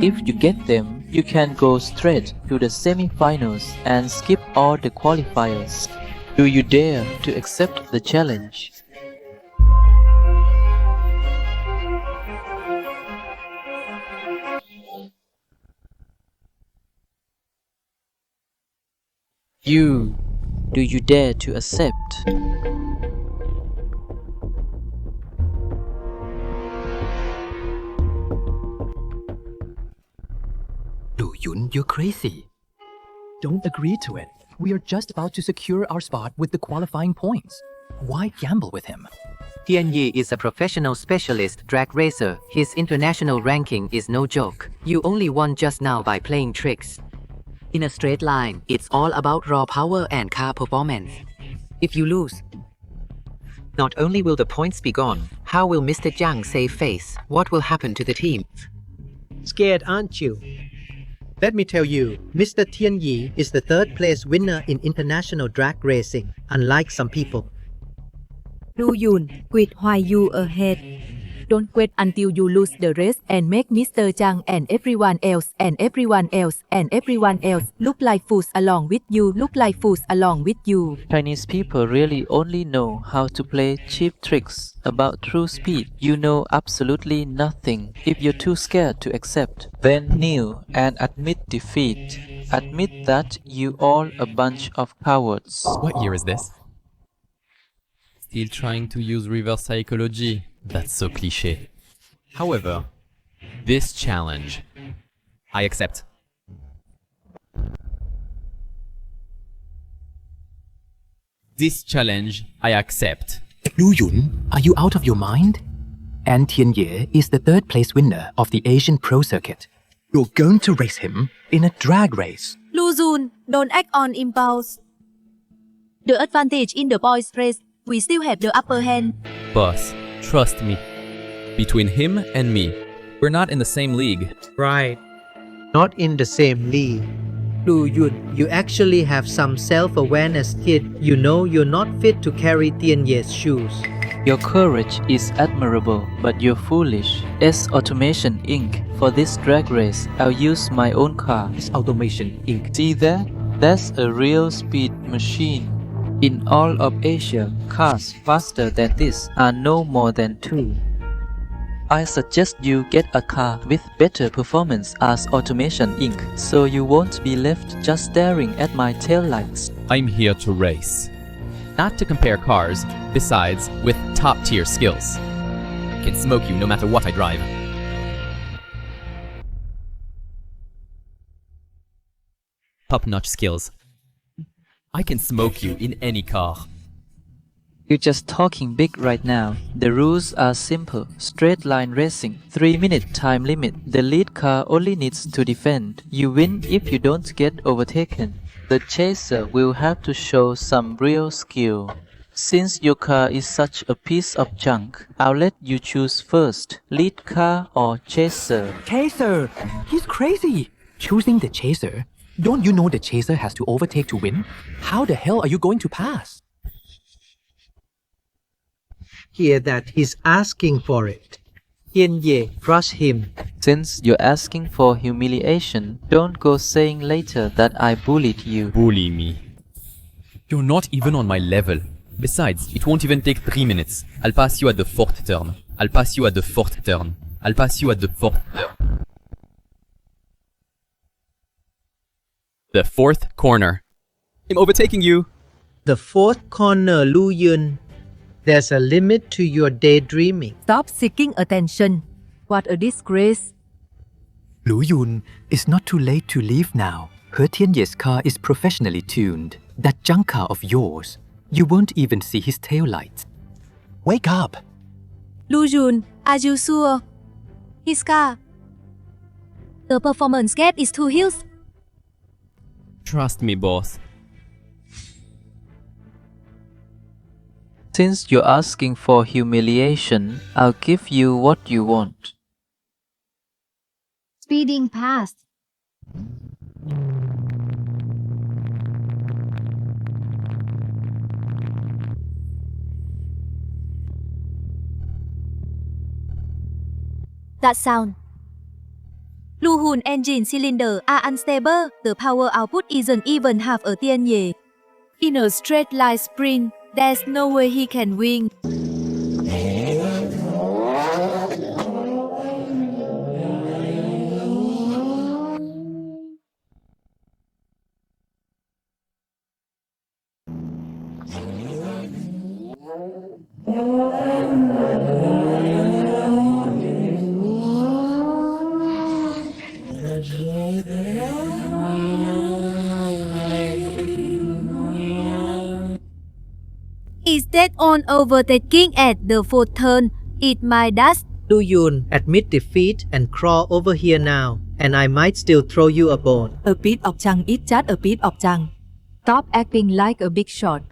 If you get them, you can go straight to the semi-finals and skip all the qualifiers. Do you dare to accept the challenge? Do you dare to accept? Lu Yun, you're crazy. Don't agree to it. We are just about to secure our spot with the qualifying points. Why gamble with him? Tianye is a professional specialist drag racer. His international ranking is no joke. You only won just now by playing tricks. In a straight line, it's all about raw power and car performance. If you lose, not only will the points be gone, how will Mr. Jiang save face? What will happen to the team? Scared, aren't you? Let me tell you, Mr. Tianyi is the 3rd place winner in international drag racing, unlike some people. Lu Yun, quit while you ahead. Don't quit until you lose the race and make Mr. Jiang and everyone else look like fools along with you. Chinese people really only know how to play cheap tricks. About true speed, you know absolutely nothing. If you're too scared to accept, then kneel and admit defeat. Admit that you all a bunch of cowards. What year is this? Still trying to use reverse psychology. That's so cliché. However, this challenge, I accept. This challenge, I accept. Lu Yun, are you out of your mind? An Tianye is the third place winner of the Asian Pro Circuit. You're going to race him in a drag race. Lu Jun, don't act on impulse. The advantage in the boys' race, we still have the upper hand. Boss, trust me. Between him and me, we're not in the same league. Right. Not in the same league. Lu Yun, you actually have some self-awareness, kid. You know you're not fit to carry Tianye's shoes. Your courage is admirable, but you're foolish. S Automation Inc. For this drag race, I'll use my own car. It's Automation Inc. See that? That's a real speed machine. In all of Asia, cars faster than this are no more than 2. I suggest you get a car with better performance as Automation Inc. so you won't be left just staring at my taillights. I'm here to race. Not to compare cars, besides, with top-tier skills. I can smoke you no matter what I drive. Top-notch skills. I can smoke you in any car. You're just talking big right now. The rules are simple. Straight line racing, 3-minute time limit. The lead car only needs to defend. You win if you don't get overtaken. The chaser will have to show some real skill. Since your car is such a piece of junk, I'll let you choose first. Lead car or chaser? Chaser! He's crazy! Choosing the chaser? Don't you know the chaser has to overtake to win? How the hell are you going to pass? Hear that he's asking for it. Tianye, crush him. Since you're asking for humiliation, don't go saying later that I bullied you. Bully me. You're not even on my level. Besides, it won't even take 3 minutes. I'll pass you at the 4th turn. I'll pass you at the 4th turn. I'll pass you at the 4th turn. The 4th corner. I'm overtaking you. The 4th corner, Lu Yun. There's a limit to your daydreaming. Stop seeking attention. What a disgrace. Lu Yun, it's not too late to leave now. He Tianye's car is professionally tuned. That junk car of yours, you won't even see his taillights. Wake up! Lu Jun, are you sure? His car. The performance gap is 2 hills. Trust me, boss. Since you're asking for humiliation, I'll give you what you want. Speeding past. That sound. Lu Hun engine cylinder are unstable. The power output isn't even half a Tianye. In a straight line sprint, there's no way he can win. Instead on overtaking at the 4th turn, it might dash. Lu Yun, admit defeat and crawl over here now, and I might still throw you a bone. A bit of junk is just a bit of junk. Stop acting like a big shot.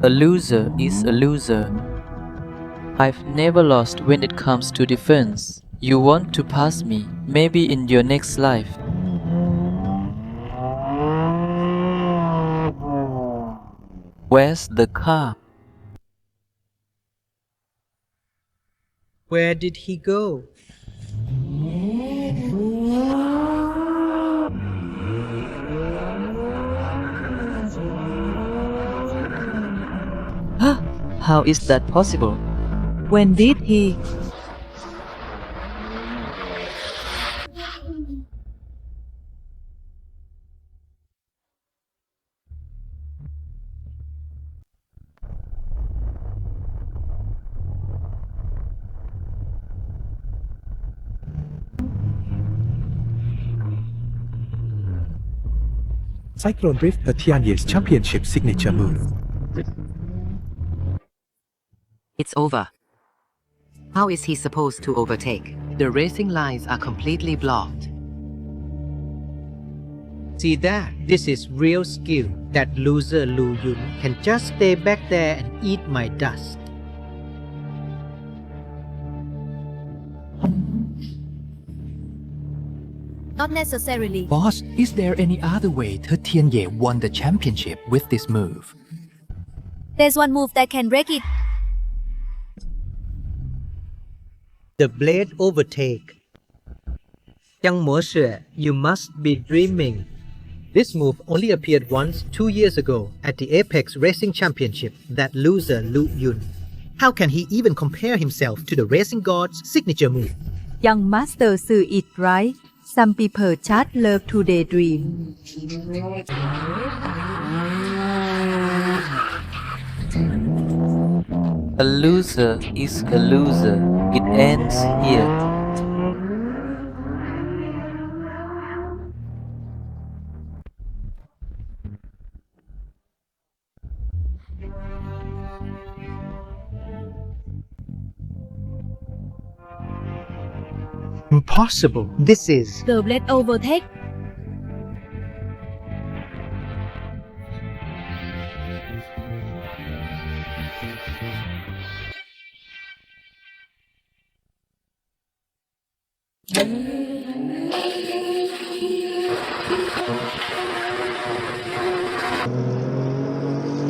A loser is a loser. I've never lost when it comes to defense. You want to pass me, maybe in your next life. Where's the car? Where did he go? How is that possible? When did he? Cyclone Drift, a Tianye's championship signature move. It's over. How is he supposed to overtake? The racing lines are completely blocked. See that? This is real skill. That loser Lu Yun can just stay back there and eat my dust. Not necessarily. Boss, is there any other way He Tianye won the championship with this move? There's one move that can break it. The blade overtake. Jiang Moxue, you must be dreaming. This move only appeared once 2 years ago at the Apex Racing Championship, that loser Lu Yun. How can he even compare himself to the racing god's signature move? Young master Zhou it right. Some people just love to daydream. A loser is a loser. It ends here. Impossible. This is The blade overtake.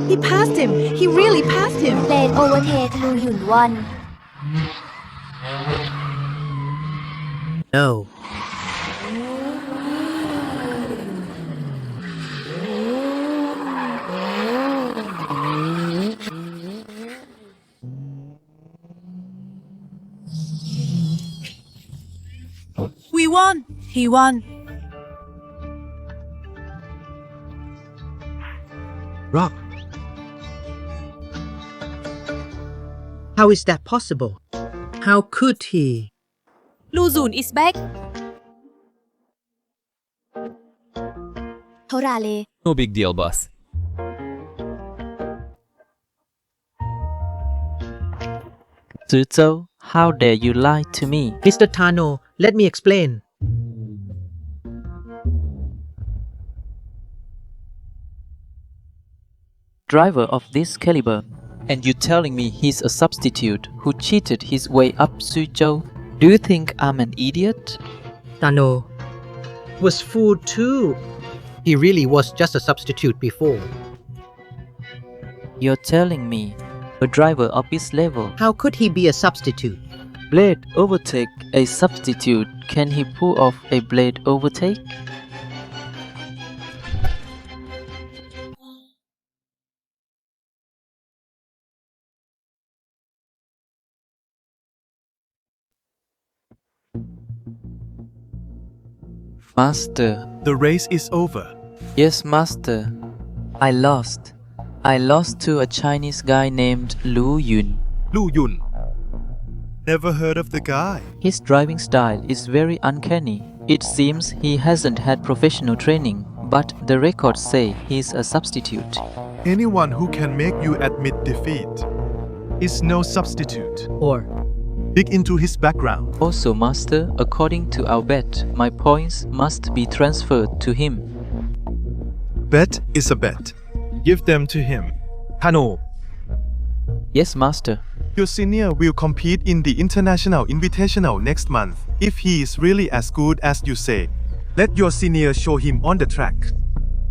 He passed him. He really passed him. Blade overtake. Lu Yun won. no. We won. He won. Rock. How is that possible? How could he? Lu Yun is back. Torale. No big deal, boss. Zhou, how dare you lie to me? Mr. Tano, let me explain. Driver of this caliber, and you telling me he's a substitute who cheated his way up Zhou? Do you think I'm an idiot? Tano was fooled too. He really was just a substitute before. You're telling me a driver of his level. How could he be a substitute? Blade overtake a substitute. Can he pull off a blade overtake? Master. The race is over. Yes, Master. I lost. I lost to a Chinese guy named Lu Yun. Lu Yun. Never heard of the guy. His driving style is very uncanny. It seems he hasn't had professional training, but the records say he's a substitute. Anyone who can make you admit defeat is no substitute. Or dig into his background. Also, Master, according to our bet, my points must be transferred to him. Bet is a bet. Give them to him. Tano. Yes, Master. Your senior will compete in the International Invitational next month. If he is really as good as you say, let your senior show him on the track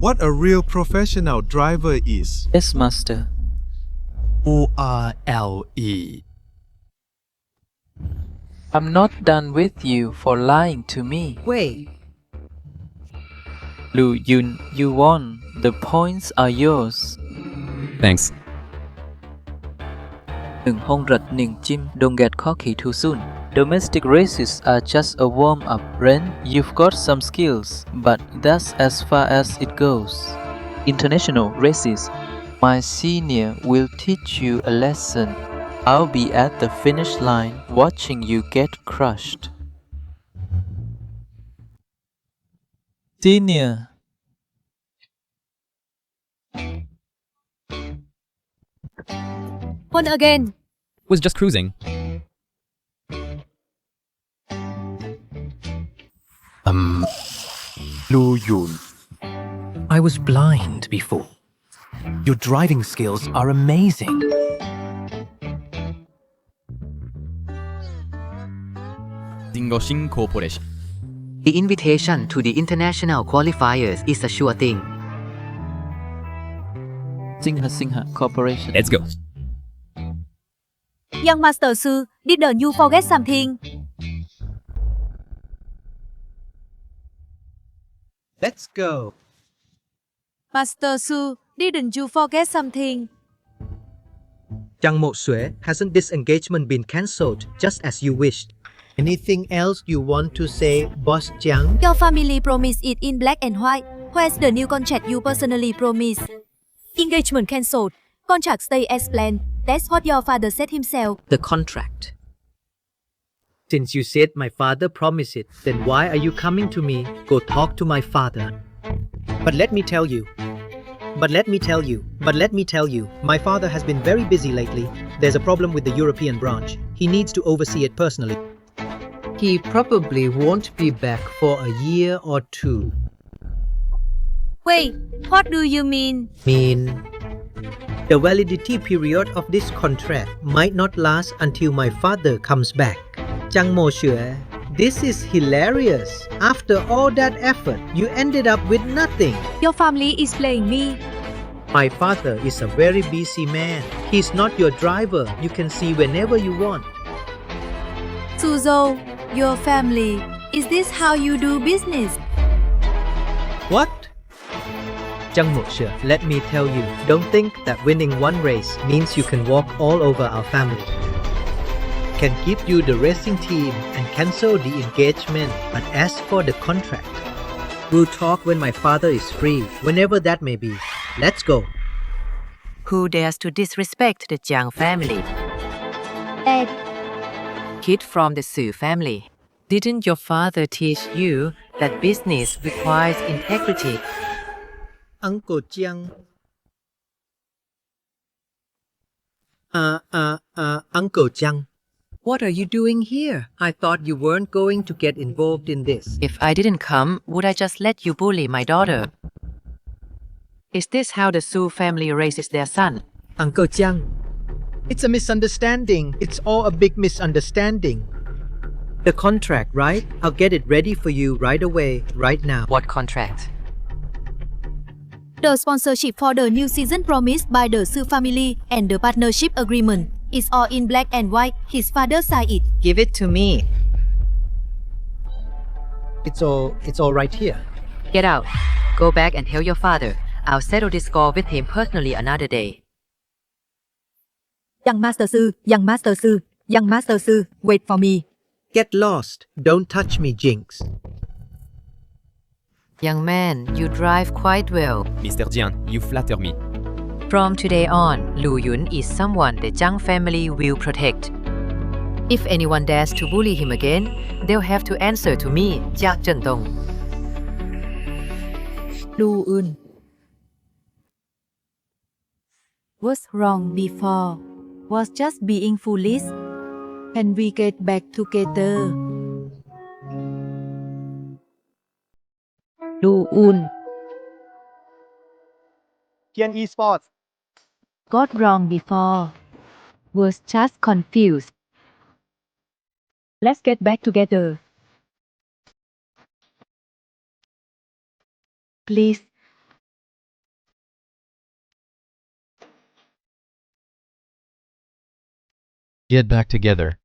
what a real professional driver is. Yes, master. ORLE. I'm not done with you for lying to me. Wait. Lu Yun, you won. The points are yours. Thanks. 101 chim. Don't get cocky too soon. Domestic races are just a warm-up. Ren, you've got some skills, but that's as far as it goes. International races. My senior will teach you a lesson. I'll be at the finish line watching you get crushed. Senior. One again. Was just cruising. Lu Yun. I was blind before. Your driving skills are amazing. Dingoshin Corporation. The invitation to the international qualifiers is a sure thing. Singha Corporation. Let's go. Young Master Su, didn't you forget something? Let's go. Master Su, didn't you forget something? Jiang Moxue, hasn't this engagement been cancelled just as you wished? Anything else you want to say, Boss Jiang? Your family promised it in black and white. Where's the new contract you personally promised? Engagement cancelled. Contract stay as planned. That's what your father said himself. The contract. Since you said my father promised it, then why are you coming to me? Go talk to my father. But let me tell you, my father has been very busy lately. There's a problem with the European branch. He needs to oversee it personally. He probably won't be back for a year or two. Wait, what do you mean? The validity period of this contract might not last until my father comes back. Jiang Moxue, this is hilarious. After all that effort, you ended up with nothing. Your family is playing me. My father is a very busy man. He's not your driver. You can see whenever you want. Zhou, your family. Is this how you do business? What? Jiang Moxue, let me tell you, don't think that winning one race means you can walk all over our family. Can give you the racing team and cancel the engagement, but as for the contract, we'll talk when my father is free, whenever that may be. Let's go. Who dares to disrespect the Jiang family? Dad. Kid from the Su family. Didn't your father teach you that business requires integrity? Uncle Jiang. Uncle Jiang. What are you doing here? I thought you weren't going to get involved in this. If I didn't come, would I just let you bully my daughter? Is this how the Su family raises their son? Uncle Jiang, it's a misunderstanding. It's all a big misunderstanding. The contract, right? I'll get it ready for you right away, right now. What contract? The sponsorship for the new season promised by the Su family and the partnership agreement. It's all in black and white. His father signed it. Give it to me. It's all right here. Get out. Go back and tell your father. I'll settle this score with him personally another day. Young Master Su, wait for me. Get lost. Don't touch me, Jinx. Young man, you drive quite well. Mr. Jiang, you flatter me. From today on, Lu Yun is someone the Jiang family will protect. If anyone dares to bully him again, they'll have to answer to me, Jia Zhentong. Lu Yun. What's wrong before was just being foolish. Can we get back together? Lu Yun. Kian Esports. Got wrong before was just confused. Let's get back together. Please. Get back together.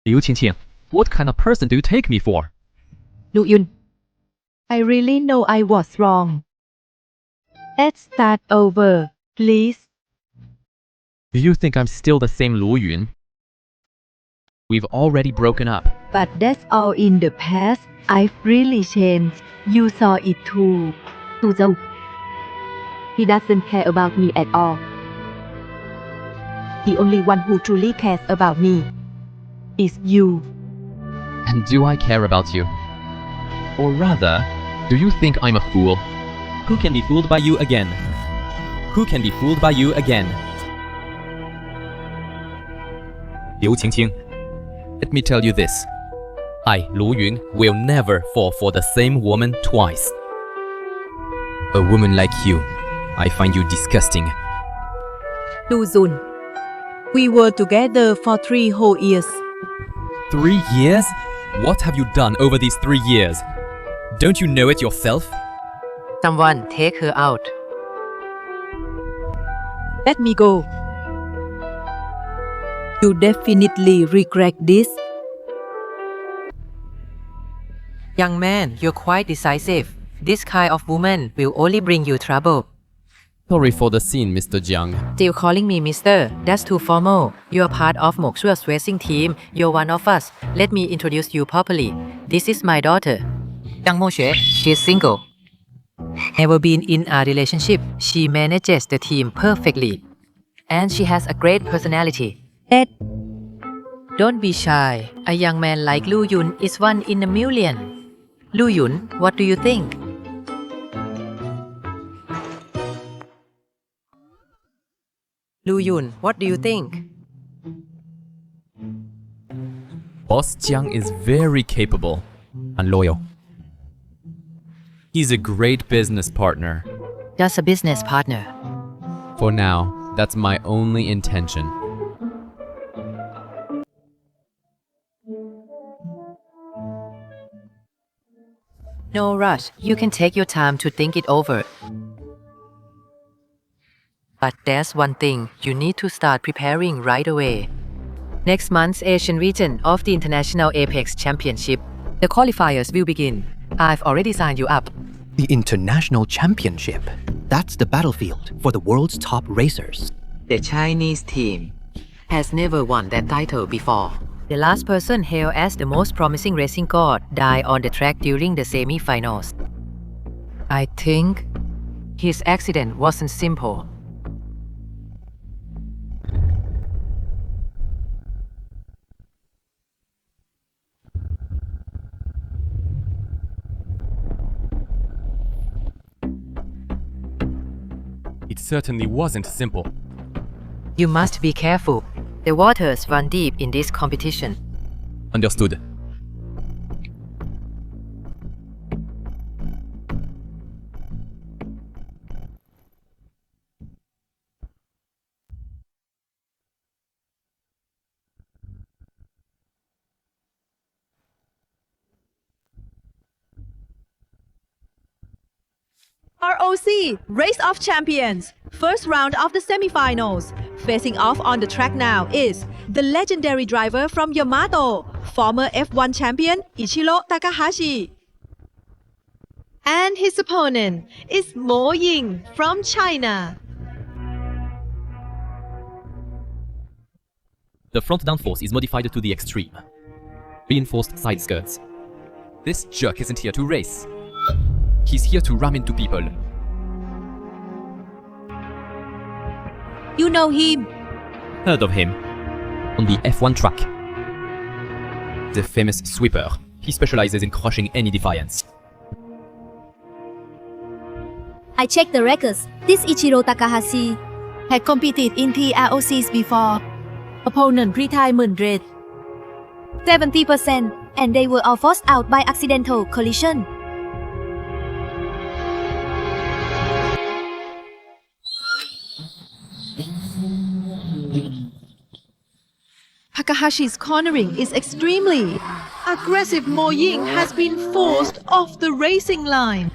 Liu Qingqing, what kind of person do you take me for? Lu Yun, I really know I was wrong. Let's start over, please. Do you think I'm still the same Lu Yun? We've already broken up. But that's all in the past. I've really changed. You saw it too. To Zhou. He doesn't care about me at all. The only one who truly cares about me is you. And do I care about you? Or rather, do you think I'm a fool? Who can be fooled by you again? Who can be fooled by you again? Liu Qingqing, let me tell you this. I, Lu Yun, will never fall for the same woman twice. A woman like you, I find you disgusting. Lu Zun, we were together for 3 whole years. 3 years? What have you done over these 3 years? Don't you know it yourself? Someone take her out. Let me go. You definitely regret this. Young man, you're quite decisive. This kind of woman will only bring you trouble. Sorry for the scene, Mr. Jiang. Still calling me Mister? That's too formal. You're part of Moxue's racing team. You're one of us. Let me introduce you properly. This is my daughter, Jiang Moxue. She's single. Never been in a relationship. She manages the team perfectly. And she has a great personality. Ed, don't be shy. A young man like Lu Yun is one in a million. Lu Yun, what do you think? Lu Yun, what do you think? Boss Jiang is very capable and loyal. He's a great business partner. Just a business partner. For now, that's my only intention. No rush. You can take your time to think it over. But there's one thing you need to start preparing right away. Next month's Asian region of the International Apex Championship, the qualifiers will begin. I've already signed you up. The International Championship. That's the battlefield for the world's top racers. The Chinese team has never won that title before. The last person hailed as the most promising racing god died on the track during the semi-finals. I think his accident wasn't simple. It certainly wasn't simple. You must be careful. The waters run deep in this competition. Understood. ROC, Race of Champions, first round of the semi-finals. Facing off on the track now is the legendary driver from Yamato, former F1 champion Ichiro Takahashi. And his opponent is Mo Ying from China. The front downforce is modified to the extreme. Reinforced side skirts. This jerk isn't here to race. He's here to ram into people. You know him. Heard of him. On the F1 track. The famous sweeper. He specializes in crushing any defiance. I checked the records. This Ichiro Takahashi had competed in PROCs before. Opponent retirement rate 70%, and they were all forced out by accidental collision. Takahashi's cornering is extremely aggressive. Mo Ying has been forced off the racing line.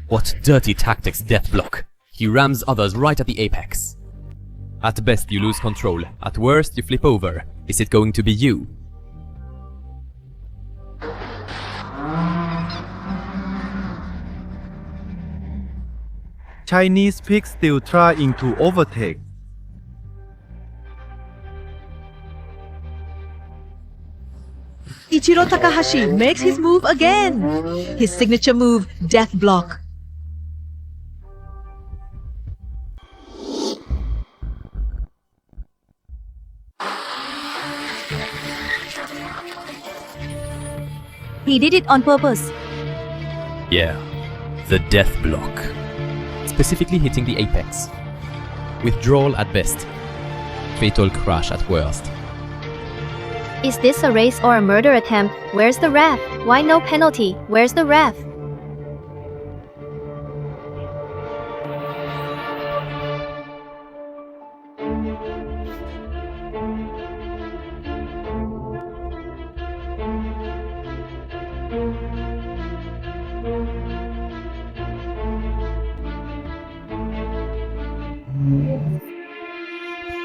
What dirty tactics, Deathblock. He rams others right at the apex. At best you lose control, at worst you flip over. Is it going to be you? Chinese pig still trying to overtake. Ichiro Takahashi makes his move again. His signature move, Death Block. He did it on purpose. Yeah, the Death Block. Specifically hitting the apex. Withdrawal at best. Fatal crash at worst. Is this a race or a murder attempt? Where's the ref? Why no penalty? Where's the ref?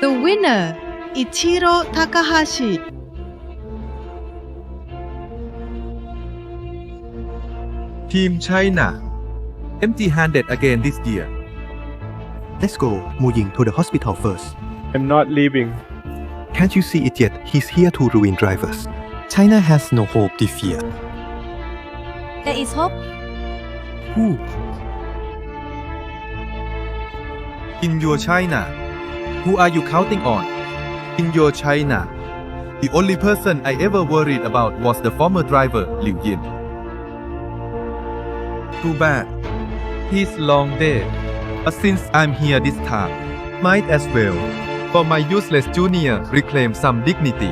The winner, Ichiro Takahashi. Team China, empty-handed again this year. Let's go, Mo Ying, to the hospital first. I'm not leaving. Can't you see it yet? He's here to ruin drivers. China has no hope this year. There is hope. Who? In your China, who are you counting on? In your China, the only person I ever worried about was the former driver, Liu Yin. Too bad. He's long dead. But since I'm here this time, might as well, for my useless junior, reclaim some dignity.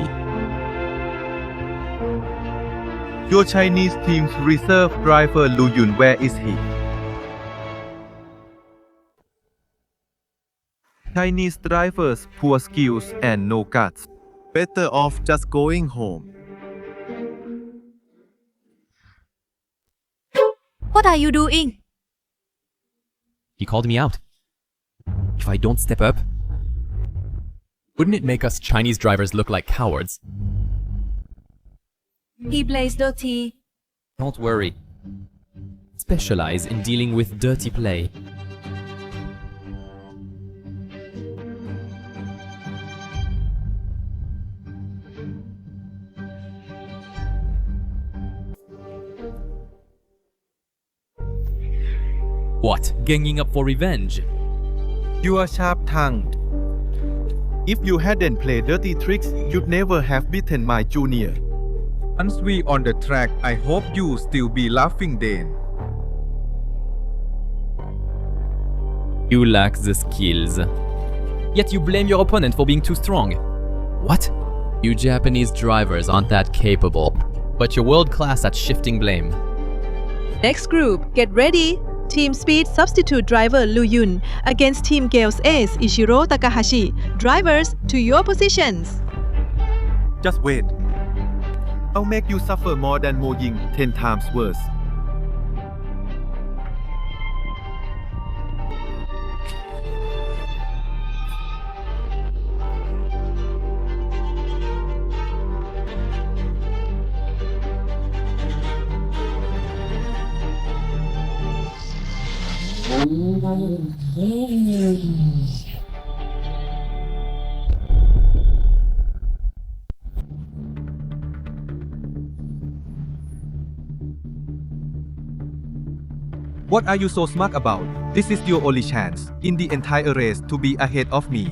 Your Chinese team's reserve driver Liu Yun, where is he? Chinese drivers, poor skills and no guts. Better off just going home. What are you doing? He called me out. If I don't step up, wouldn't it make us Chinese drivers look like cowards? He plays dirty. Don't worry. Specialize in dealing with dirty play. What? Ganging up for revenge? You are sharp-tongued. If you hadn't played dirty tricks, you'd never have beaten my junior. Once we on the track, I hope you still be laughing then. You lack the skills. Yet you blame your opponent for being too strong. What? You Japanese drivers aren't that capable, but you're world-class at shifting blame. Next group, get ready. Team Speed substitute driver Liu Yun against Team Gale's ace Ichiro Takahashi. Drivers, to your positions. Just wait. I'll make you suffer more than Mo Ying 10 times worse. What are you so smug about? This is your only chance in the entire race to be ahead of me.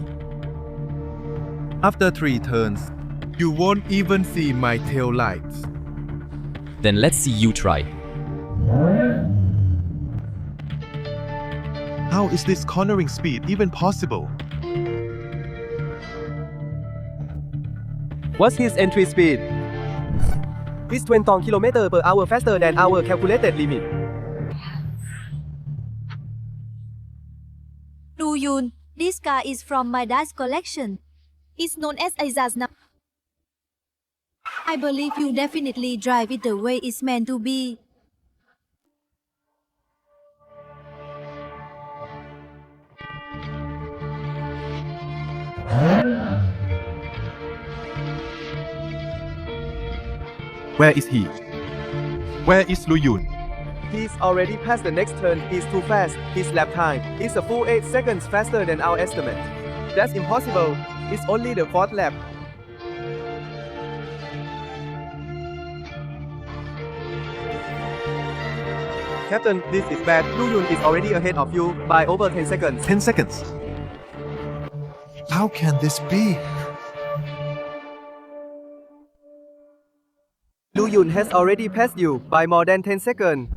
After 3 turns, you won't even see my tail lights. Then let's see you try. How is this cornering speed even possible? What's his entry speed? is 20 km/h faster than our calculated limit. Lu Yun, this car is from my dad's collection. It's known as Aizaz now. I believe you definitely drive it the way it's meant to be. Where is he? Where is Lu Yun? He's already past the next turn. He's too fast. His lap time is a full 8 seconds faster than our estimate. That's impossible. It's only the 4th lap. Captain, this is bad. Lu Yun is already ahead of you by over 10 seconds. 10 seconds. How can this be? Lu Yun has already passed you by more than 10 seconds.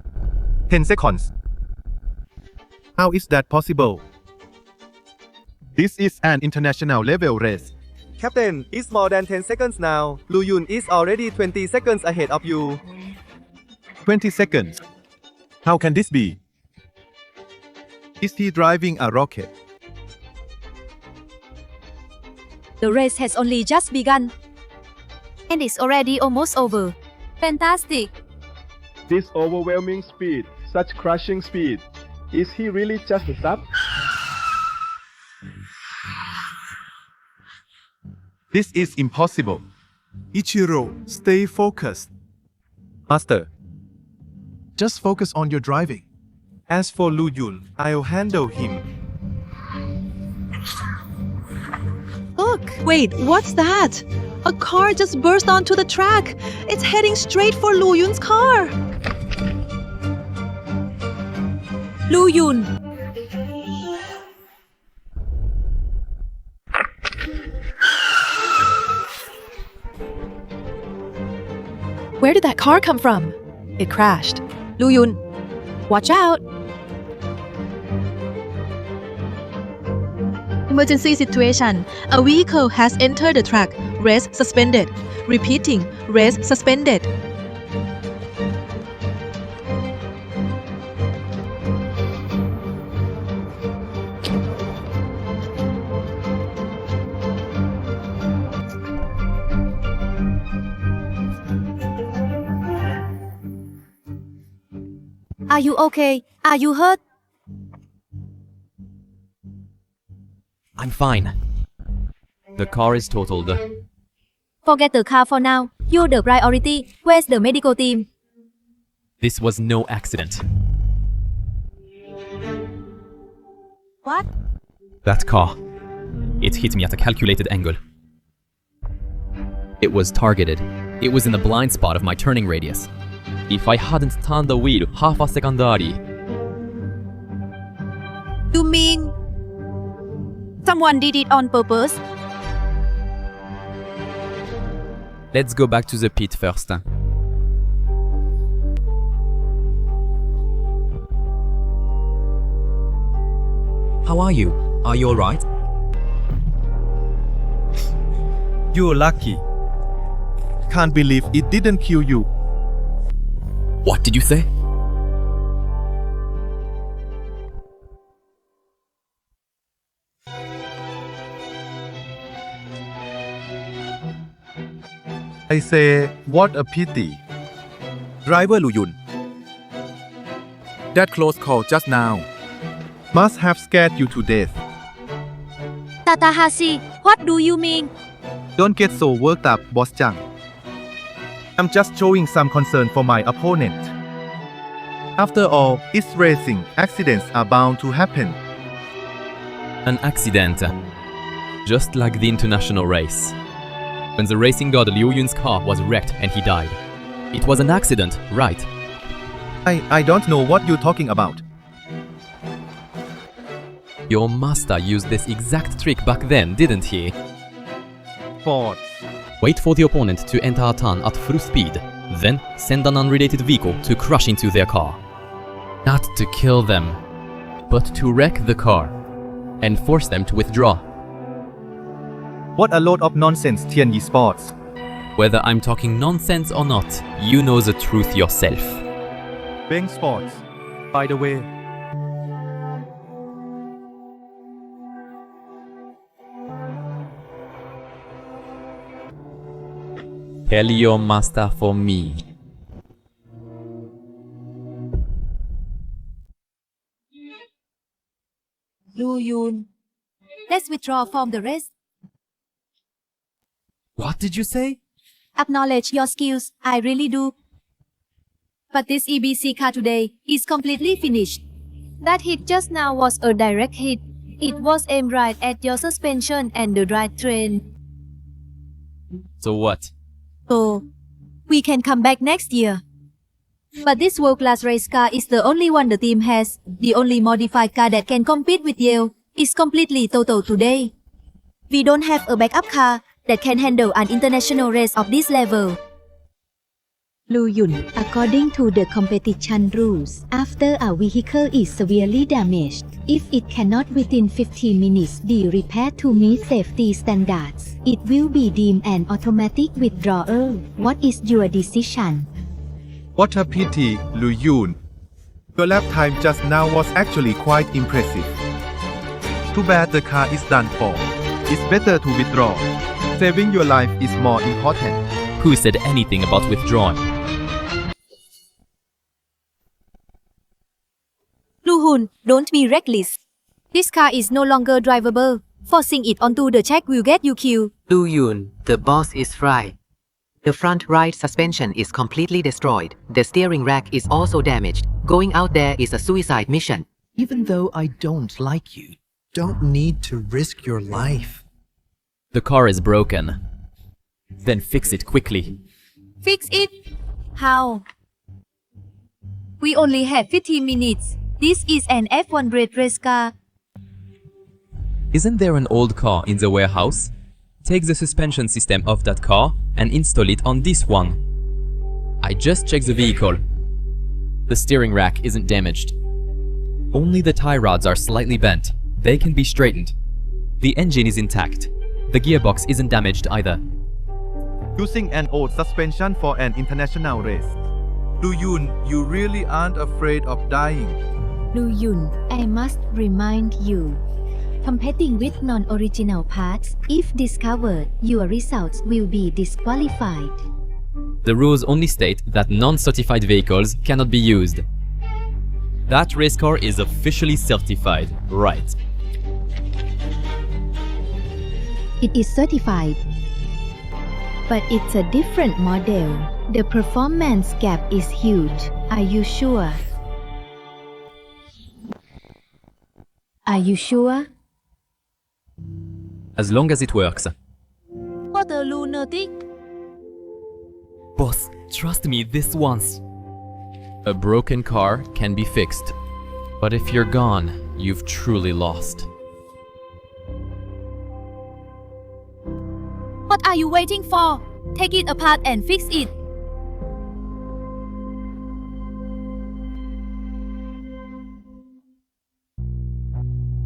10 seconds. How is that possible? This is an international level race. Captain, it's more than 10 seconds now. Lu Yun is already 20 seconds ahead of you. 20 seconds. How can this be? Is he driving a rocket? The race has only just begun. And it's already almost over. Fantastic. This overwhelming speed, such crushing speed. Is he really just a sub? This is impossible. Ichiro, stay focused. Master, just focus on your driving. As for Lu Yun, I'll handle him. Look! Wait, what's that? A car just burst onto the track. It's heading straight for Lu Yun's car. Lu Yun. Where did that car come from? It crashed. Lu Yun, watch out! Emergency situation. A vehicle has entered the track. Race suspended. Repeating. Race suspended. Are you okay? Are you hurt? I'm fine. The car is totaled. Forget the car for now. You're the priority. Where's the medical team? This was no accident. What? That car. It hit me at a calculated angle. It was targeted. It was in the blind spot of my turning radius. If I hadn't turned the wheel half a second early. You mean someone did it on purpose? Let's go back to the pit first. How are you? Are you alright? You're lucky. Can't believe it didn't kill you. What did you say? I say, what a pity. Driver Lu Yun. That close call just now must have scared you to death. Takahashi, what do you mean? Don't get so worked up, Boss Jiang. I'm just showing some concern for my opponent. After all, it's racing. Accidents are bound to happen. An accident. Just like the international race. When the racing god Liu Yun's car was wrecked and he died. It was an accident, right? I don't know what you're talking about. Your master used this exact trick back then, didn't he? Ford. Wait for the opponent to enter a turn at full speed, then send an unrelated vehicle to crash into their car. Not to kill them, but to wreck the car and force them to withdraw. What a load of nonsense, Tianyi Sports. Whether I'm talking nonsense or not, you know the truth yourself. Playing sports, by the way. Tell your master for me. Lu Yun, let's withdraw from the race. What did you say? Acknowledge your skills, I really do. But this EBC car today is completely finished. That hit just now was a direct hit. It was aimed right at your suspension and the drivetrain. So what? So, we can come back next year. But this world-class race car is the only one the team has. The only modified car that can compete with you is completely total today. We don't have a backup car that can handle an international race of this level. Lu Yun, according to the competition rules, after a vehicle is severely damaged, if it cannot within 15 minutes be repaired to meet safety standards, it will be deemed an automatic withdrawal. What is your decision? What a pity, Lu Yun. Your lap time just now was actually quite impressive. Too bad the car is done for. It's better to withdraw. Saving your life is more important. Who said anything about withdrawing? Lu Hun, don't be reckless. This car is no longer drivable. Forcing it onto the track will get you killed. Lu Yun, the boss is fried. The front right suspension is completely destroyed. The steering rack is also damaged. Going out there is a suicide mission. Even though I don't like you, don't need to risk your life. The car is broken. Then fix it quickly. Fix it? How? We only have 15 minutes. This is an F100 race car. Isn't there an old car in the warehouse? Take the suspension system off that car and install it on this one. I just checked the vehicle. The steering rack isn't damaged. Only the tie rods are slightly bent. They can be straightened. The engine is intact. The gearbox isn't damaged either. Using an old suspension for an international race. Lu Yun, you really aren't afraid of dying. Lu Yun, I must remind you. Competing with non-original parts, if discovered, your results will be disqualified. The rules only state that non-certified vehicles cannot be used. That race car is officially certified, right? It is certified. But it's a different model. The performance gap is huge. Are you sure? Are you sure? As long as it works. What a lunatic. Boss, trust me this once. A broken car can be fixed. But if you're gone, you've truly lost. What are you waiting for? Take it apart and fix it.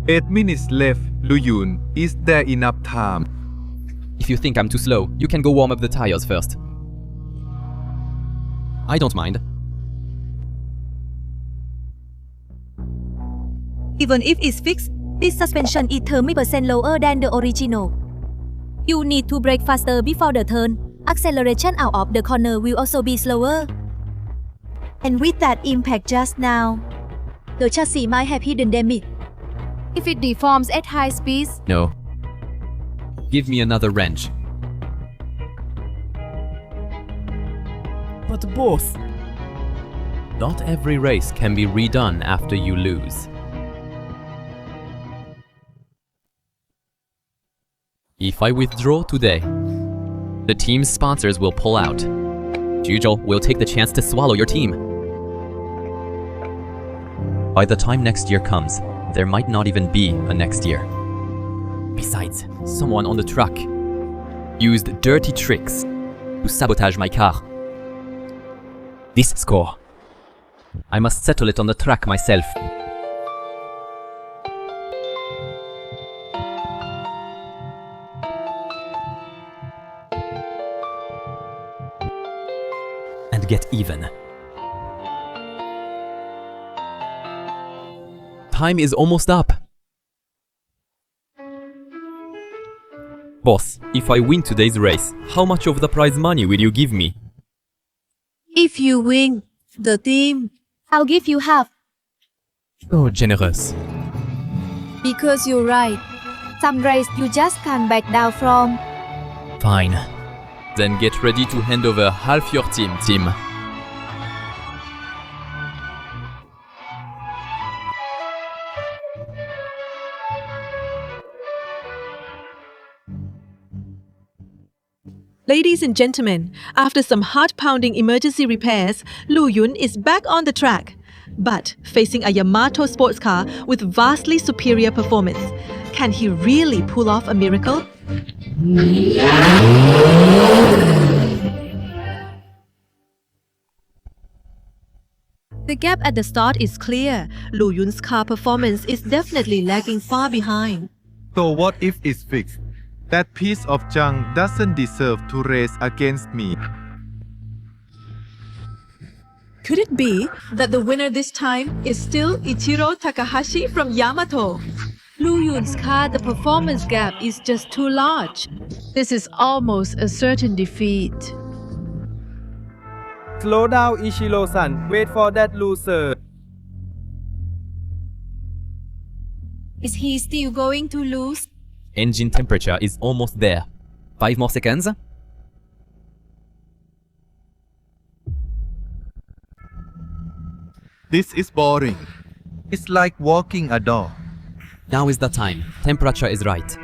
Eight minutes left, Lu Yun. Is there enough time? If you think I'm too slow, you can go warm up the tires first. I don't mind. Even if it's fixed, this suspension is 30% lower than the original. You need to brake faster before the turn. Acceleration out of the corner will also be slower. And with that impact just now, the chassis might have hidden damage. If it deforms at high speeds, No. Give me another wrench. But boss, not every race can be redone after you lose. If I withdraw today, the team's sponsors will pull out. Zhou will take the chance to swallow your team. By the time next year comes, there might not even be a next year. Besides, someone on the truck used dirty tricks to sabotage my car. This score, I must settle it on the track myself. get even. Time is almost up. Boss, if I win today's race, how much of the prize money will you give me? If you win the team, I'll give you half. So generous. because you're right. Some race you just can't back down from. Fine. Then get ready to hand over half your team. Ladies and gentlemen, after some heart-pounding emergency repairs, Lu Yun is back on the track. But facing a Yamato sports car with vastly superior performance, can he really pull off a miracle? The gap at the start is clear. Lu Yun's car performance is definitely lagging far behind. So what if it's fixed? That piece of junk doesn't deserve to race against me. Could it be that the winner this time is still Ichiro Takahashi from Yamato? Lu Yun's car, the performance gap is just too large. This is almost a certain defeat. Slow down, Ichiro-san. Wait for that loser. Is he still going to lose? Engine temperature is almost there. 5 more seconds. This is boring. It's like walking a dog. Now is the time. Temperature is right.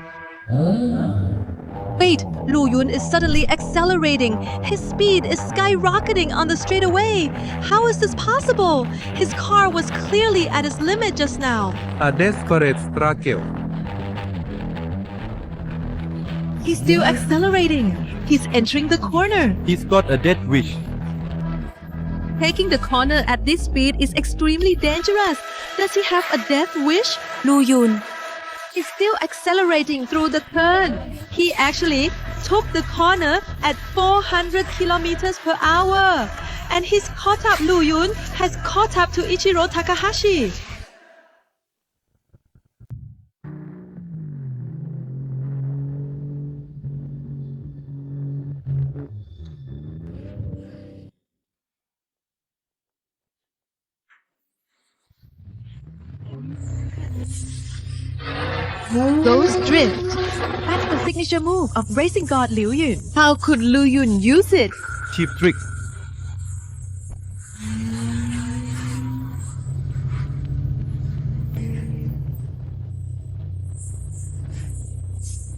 Wait, Lu Yun is suddenly accelerating. His speed is skyrocketing on the straightaway. How is this possible? His car was clearly at its limit just now. A desperate struggle. He's still accelerating. He's entering the corner. He's got a death wish. Taking the corner at this speed is extremely dangerous. Does he have a death wish? Lu Yun. He's still accelerating through the turn. He actually took the corner at 400 kilometers per hour. And he's caught up. Lu Yun has caught up to Ichiro Takahashi. Those drift. That's the signature move of racing god Liu Yun. How could Lu Yun use it? Cheap trick.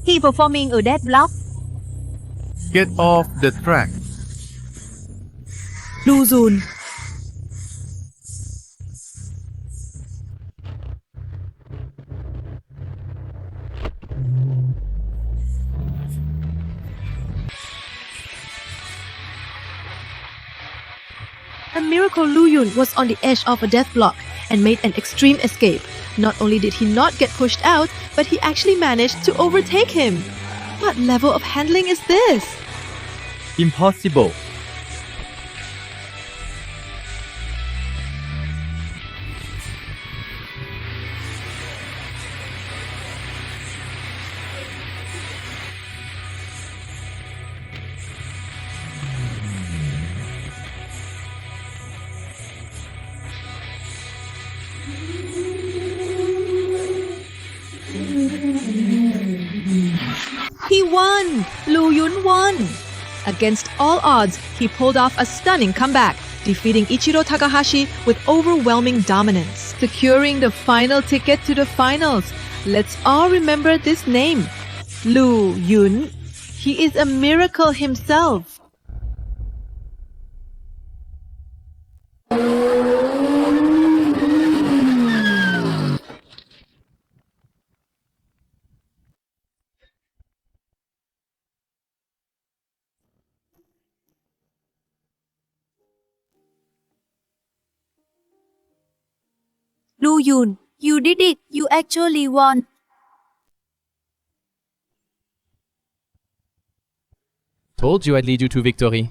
He performing ở dead block. Get off the track. Lu Yun. A miracle Lu Yun was on the edge of a death block and made an extreme escape. Not only did he not get pushed out, but he actually managed to overtake him. What level of handling is this? Impossible. He won! Lu Yun won! Against all odds, he pulled off a stunning comeback, defeating Ichiro Takahashi with overwhelming dominance, securing the final ticket to the finals. Let's all remember this name, Lu Yun. He is a miracle himself. Lu Yun, you did it. You actually won. Told you I'd lead you to victory.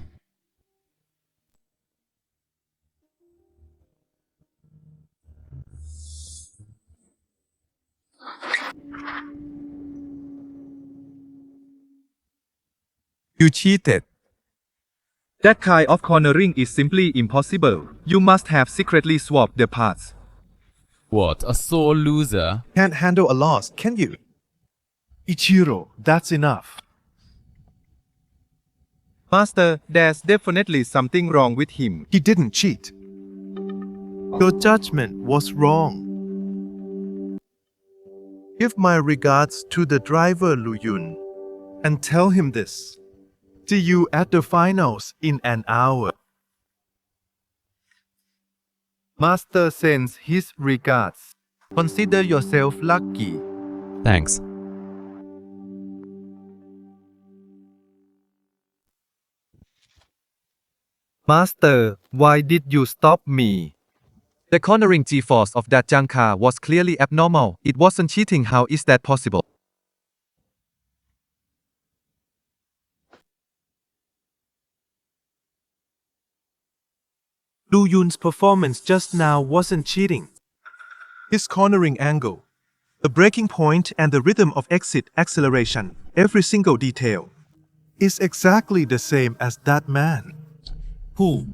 You cheated. That kind of cornering is simply impossible. You must have secretly swapped the parts. What, a sore loser? Can't handle a loss, can you? Ichiro, that's enough. Master, there's definitely something wrong with him. He didn't cheat. Your judgment was wrong. Give my regards to the driver, Lu Yun, and tell him this. See you at the finals in an hour. Master sends his regards. Consider yourself lucky. Thanks. Master, why did you stop me? The cornering G-force of that junk car was clearly abnormal. It wasn't cheating. How is that possible? Lu Yun's performance just now wasn't cheating. His cornering angle, the braking point and the rhythm of exit acceleration, every single detail, is exactly the same as that man. Who?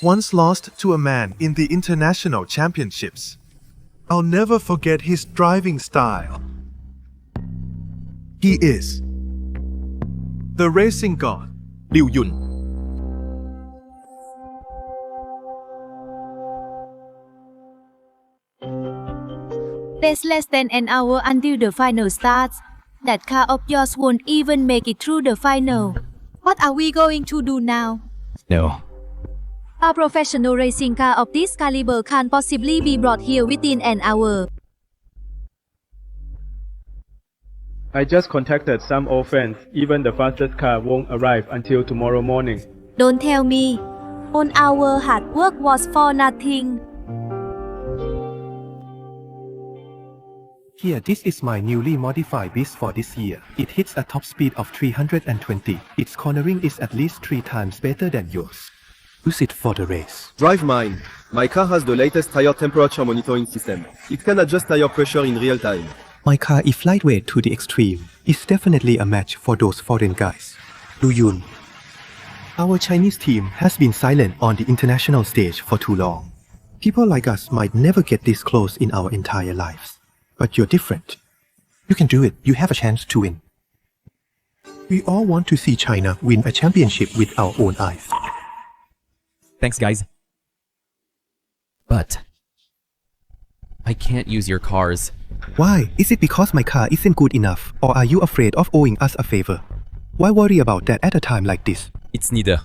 Once lost to a man in the international championships. I'll never forget his driving style. He is the racing god, Liu Yun. There's less than an hour until the final starts. That car of yours won't even make it through the final. What are we going to do now? No. A professional racing car of this caliber can't possibly be brought here within an hour. I just contacted some old friends. Even the fastest car won't arrive until tomorrow morning. Don't tell me. All our hard work was for nothing. Here, this is my newly modified Beast for this year. It hits a top speed of 320. Its cornering is at least 3 times better than yours. Use it for the race. Drive mine. My car has the latest tire temperature monitoring system. It can adjust tire pressure in real time. My car is lightweight to the extreme. It's definitely a match for those foreign guys. Lu Yun. Our Chinese team has been silent on the international stage for too long. People like us might never get this close in our entire lives. But you're different. You can do it. You have a chance to win. We all want to see China win a championship with our own eyes. Thanks, guys. But I can't use your cars. Why? Is it because my car isn't good enough? Or are you afraid of owing us a favor? Why worry about that at a time like this? It's neither.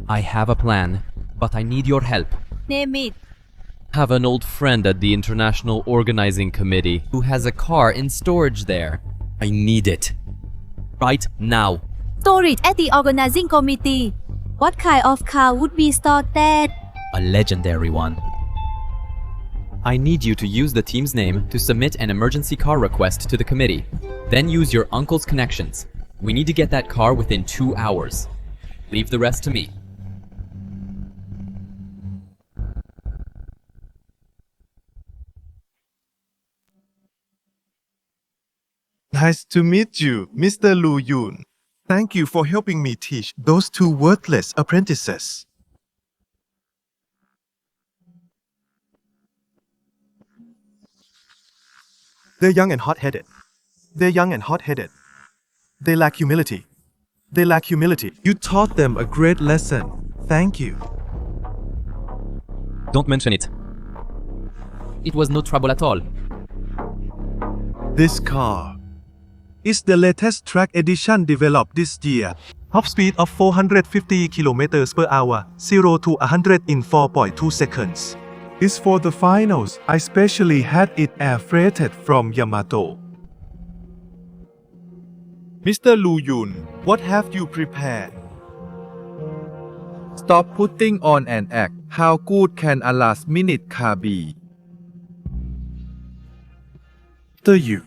I have a plan, but I need your help. Name it. Have an old friend at the International Organizing Committee who has a car in storage there. I need it. Right now. Storage at the organizing committee. What kind of car would be stored there? A legendary one. I need you to use the team's name to submit an emergency car request to the committee. Then use your uncle's connections. We need to get that car within 2 hours. Leave the rest to me. Nice to meet you, Mr. Lu Yun. Thank you for helping me teach those 2 worthless apprentices. They're young and hot-headed. They lack humility. You taught them a great lesson. Thank you. Don't mention it. It was no trouble at all. This car is the latest track edition developed this year. Top speed of 450 km per hour, 0 to 100 in 4.2 seconds. It's for the finals. I specially had it air freighted from Yamato. Mr. Lu Yun, what have you prepared? Stop putting on an act. How good can a last-minute car be? After you.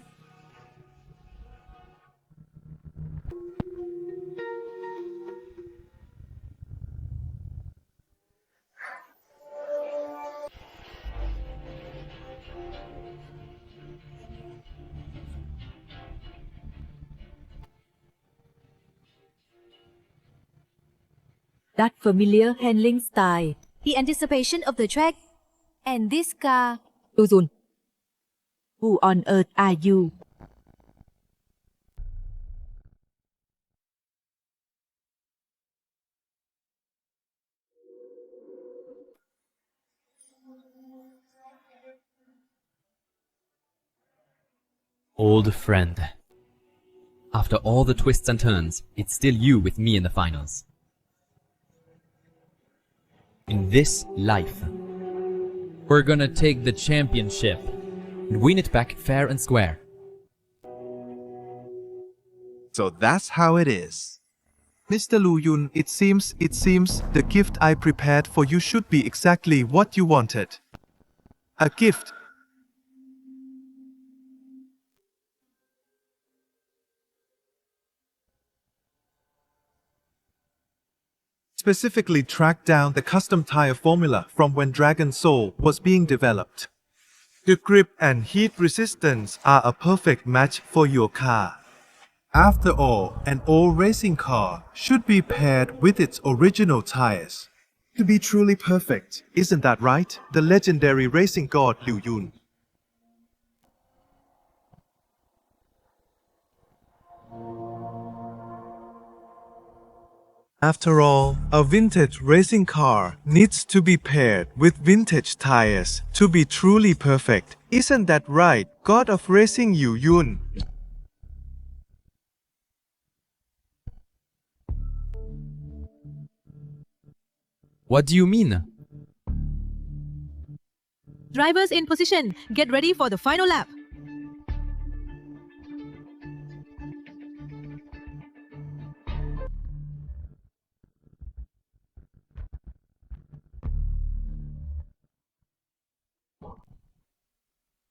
that familiar handling style. The anticipation of the track. And this car. Lu Yun, who on earth are you? Old friend. After all the twists and turns, it's still you with me in the finals. In this life, We're gonna take the championship and win it back fair and square. So that's how it is. Mr. Lu Yun, it seems the gift I prepared for you should be exactly what you wanted. A gift. Specifically track down the custom tire formula from when Dragon Soul was being developed. The grip and heat resistance are a perfect match for your car. After all, an old racing car should be paired with its original tires. To be truly perfect, isn't that right, the legendary racing god Liu Yun? After all, a vintage racing car needs to be paired with vintage tires to be truly perfect. Isn't that right, God of Racing Liu Yun? What do you mean? Drivers in position. Get ready for the final lap.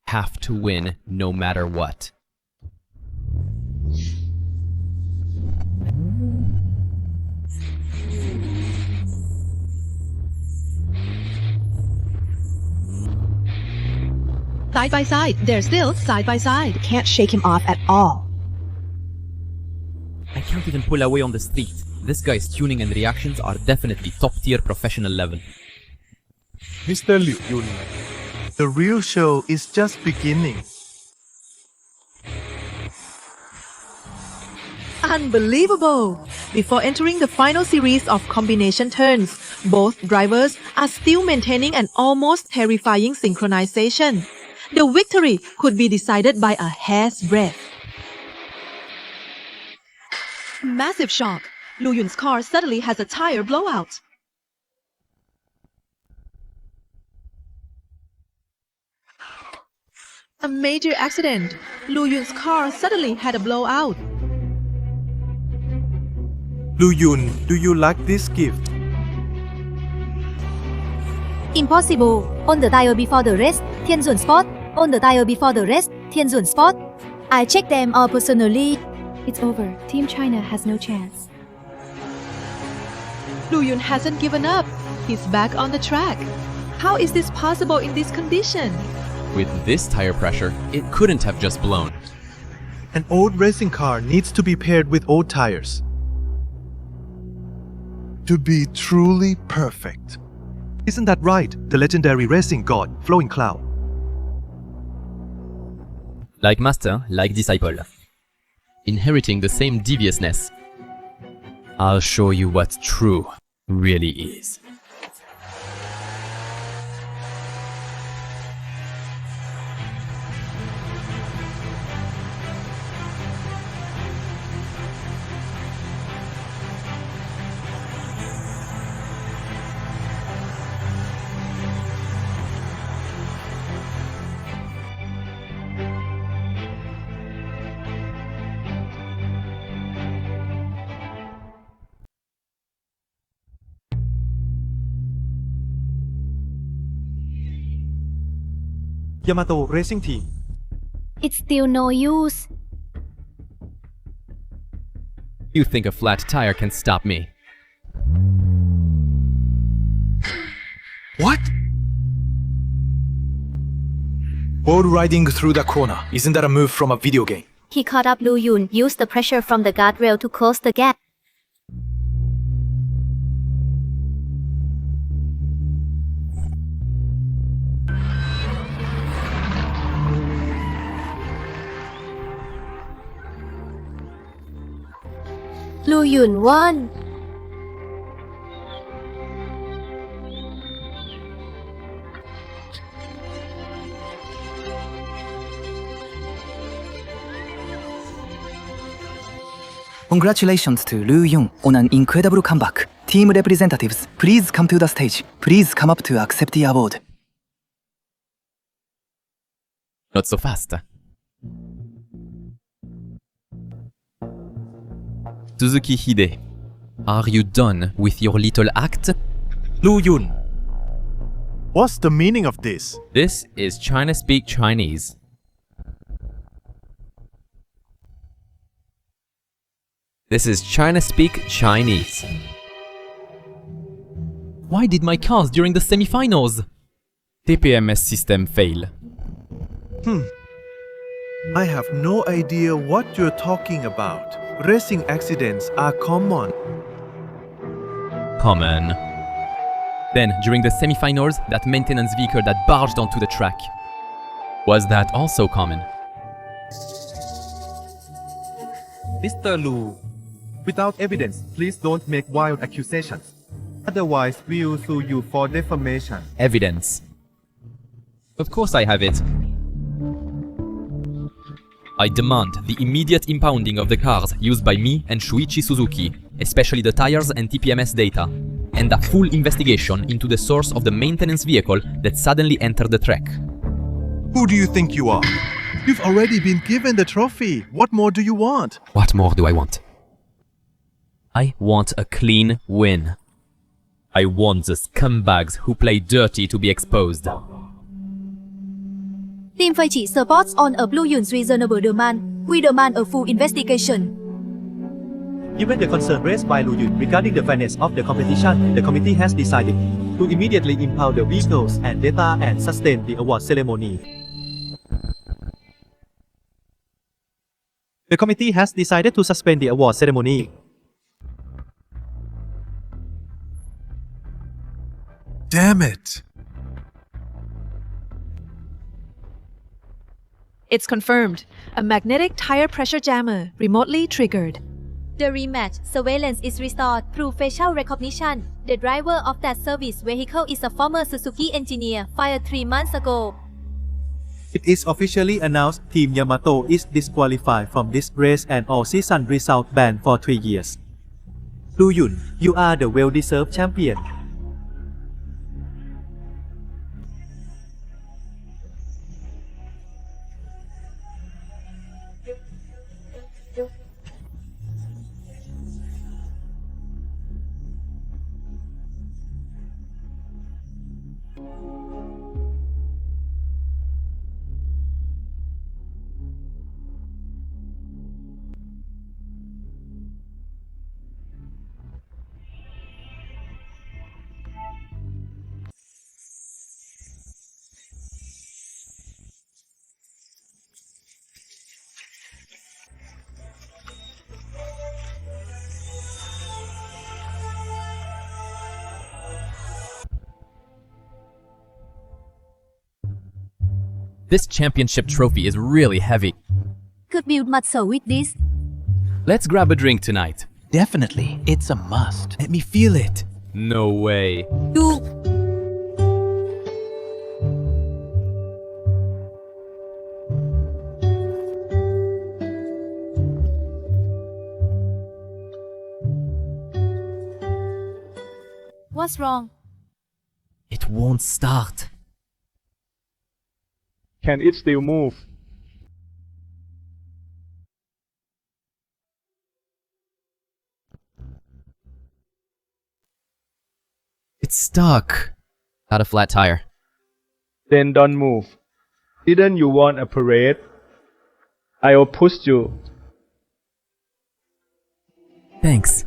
Have to win no matter what. Side by side. They're still side by side. Can't shake him off at all. I can't even pull away on the street. This guy's tuning and reactions are definitely top tier professional level. Mr. Liu Yun, the real show is just beginning. Unbelievable! Before entering the final series of combination turns, both drivers are still maintaining an almost terrifying synchronization. The victory could be decided by a hair's breadth. Massive shock! Lu Yun's car suddenly has a tire blowout. A major accident. Lu Yun's car suddenly had a blowout. Lu Yun, do you like this gift? Impossible. On the tire before the rest, Tianzun spot. On the tire before the rest, Tianzun spot. I checked them all personally. It's over. Team China has no chance. Lu Yun hasn't given up. He's back on the track. How is this possible in this condition? With this tire pressure, it couldn't have just blown. An old racing car needs to be paired with old tires to be truly perfect. Isn't that right, the legendary racing god, Flowing Cloud? Like master, like disciple. Inheriting the same deviousness. I'll show you what true really is. Yamato Racing Team. It's still no use. You think a flat tire can stop me? What? Bull riding through the corner. Isn't that a move from a video game? He caught up. Lu Yun used the pressure from the guardrail to close the gap. Lu Yun won. Congratulations to Lu Yun on an incredible comeback. Team representatives, please come to the stage. Please come up to accept the award. Not so fast. Suzuki Hide, are you done with your little act? Lu Yun, what's the meaning of this? This is China Speak Chinese. This is China Speak Chinese. Why did my cars during the semi-finals? TPMS system fail. I have no idea what you're talking about. Racing accidents are common. Common. Then, during the semi-finals, that maintenance vehicle that barged onto the track. Was that also common? Mr. Lu, without evidence, please don't make wild accusations. Otherwise, we'll sue you for defamation. Evidence. Of course I have it. I demand the immediate impounding of the cars used by me and Shuichi Suzuki, especially the tires and TPMS data, and a full investigation into the source of the maintenance vehicle that suddenly entered the track. Who do you think you are? You've already been given the trophy. What more do you want? What more do I want? I want a clean win. I want the scumbags who play dirty to be exposed. Team Feiqi supports on a Lu Yun's reasonable demand. We demand a full investigation. Given the concern raised by Lu Yun regarding the fairness of the competition, the committee has decided to immediately impound the vehicles and data and sustain the award ceremony. The committee has decided to suspend the award ceremony. Damn it! It's confirmed. A magnetic tire pressure jammer, remotely triggered. The rematch surveillance is restored through facial recognition. The driver of that service vehicle is a former Suzuki engineer fired 3 months ago. It is officially announced Team Yamato is disqualified from this race and all season result banned for 3 years. Lu Yun, you are the well-deserved champion. This championship trophy is really heavy. Could build muscle with this. Let's grab a drink tonight. Definitely, it's a must. Let me feel it. No way. What's wrong? It won't start. Can it still move? It's stuck. Got a flat tire. Then don't move. Didn't you want a parade? I'll push you. Thanks.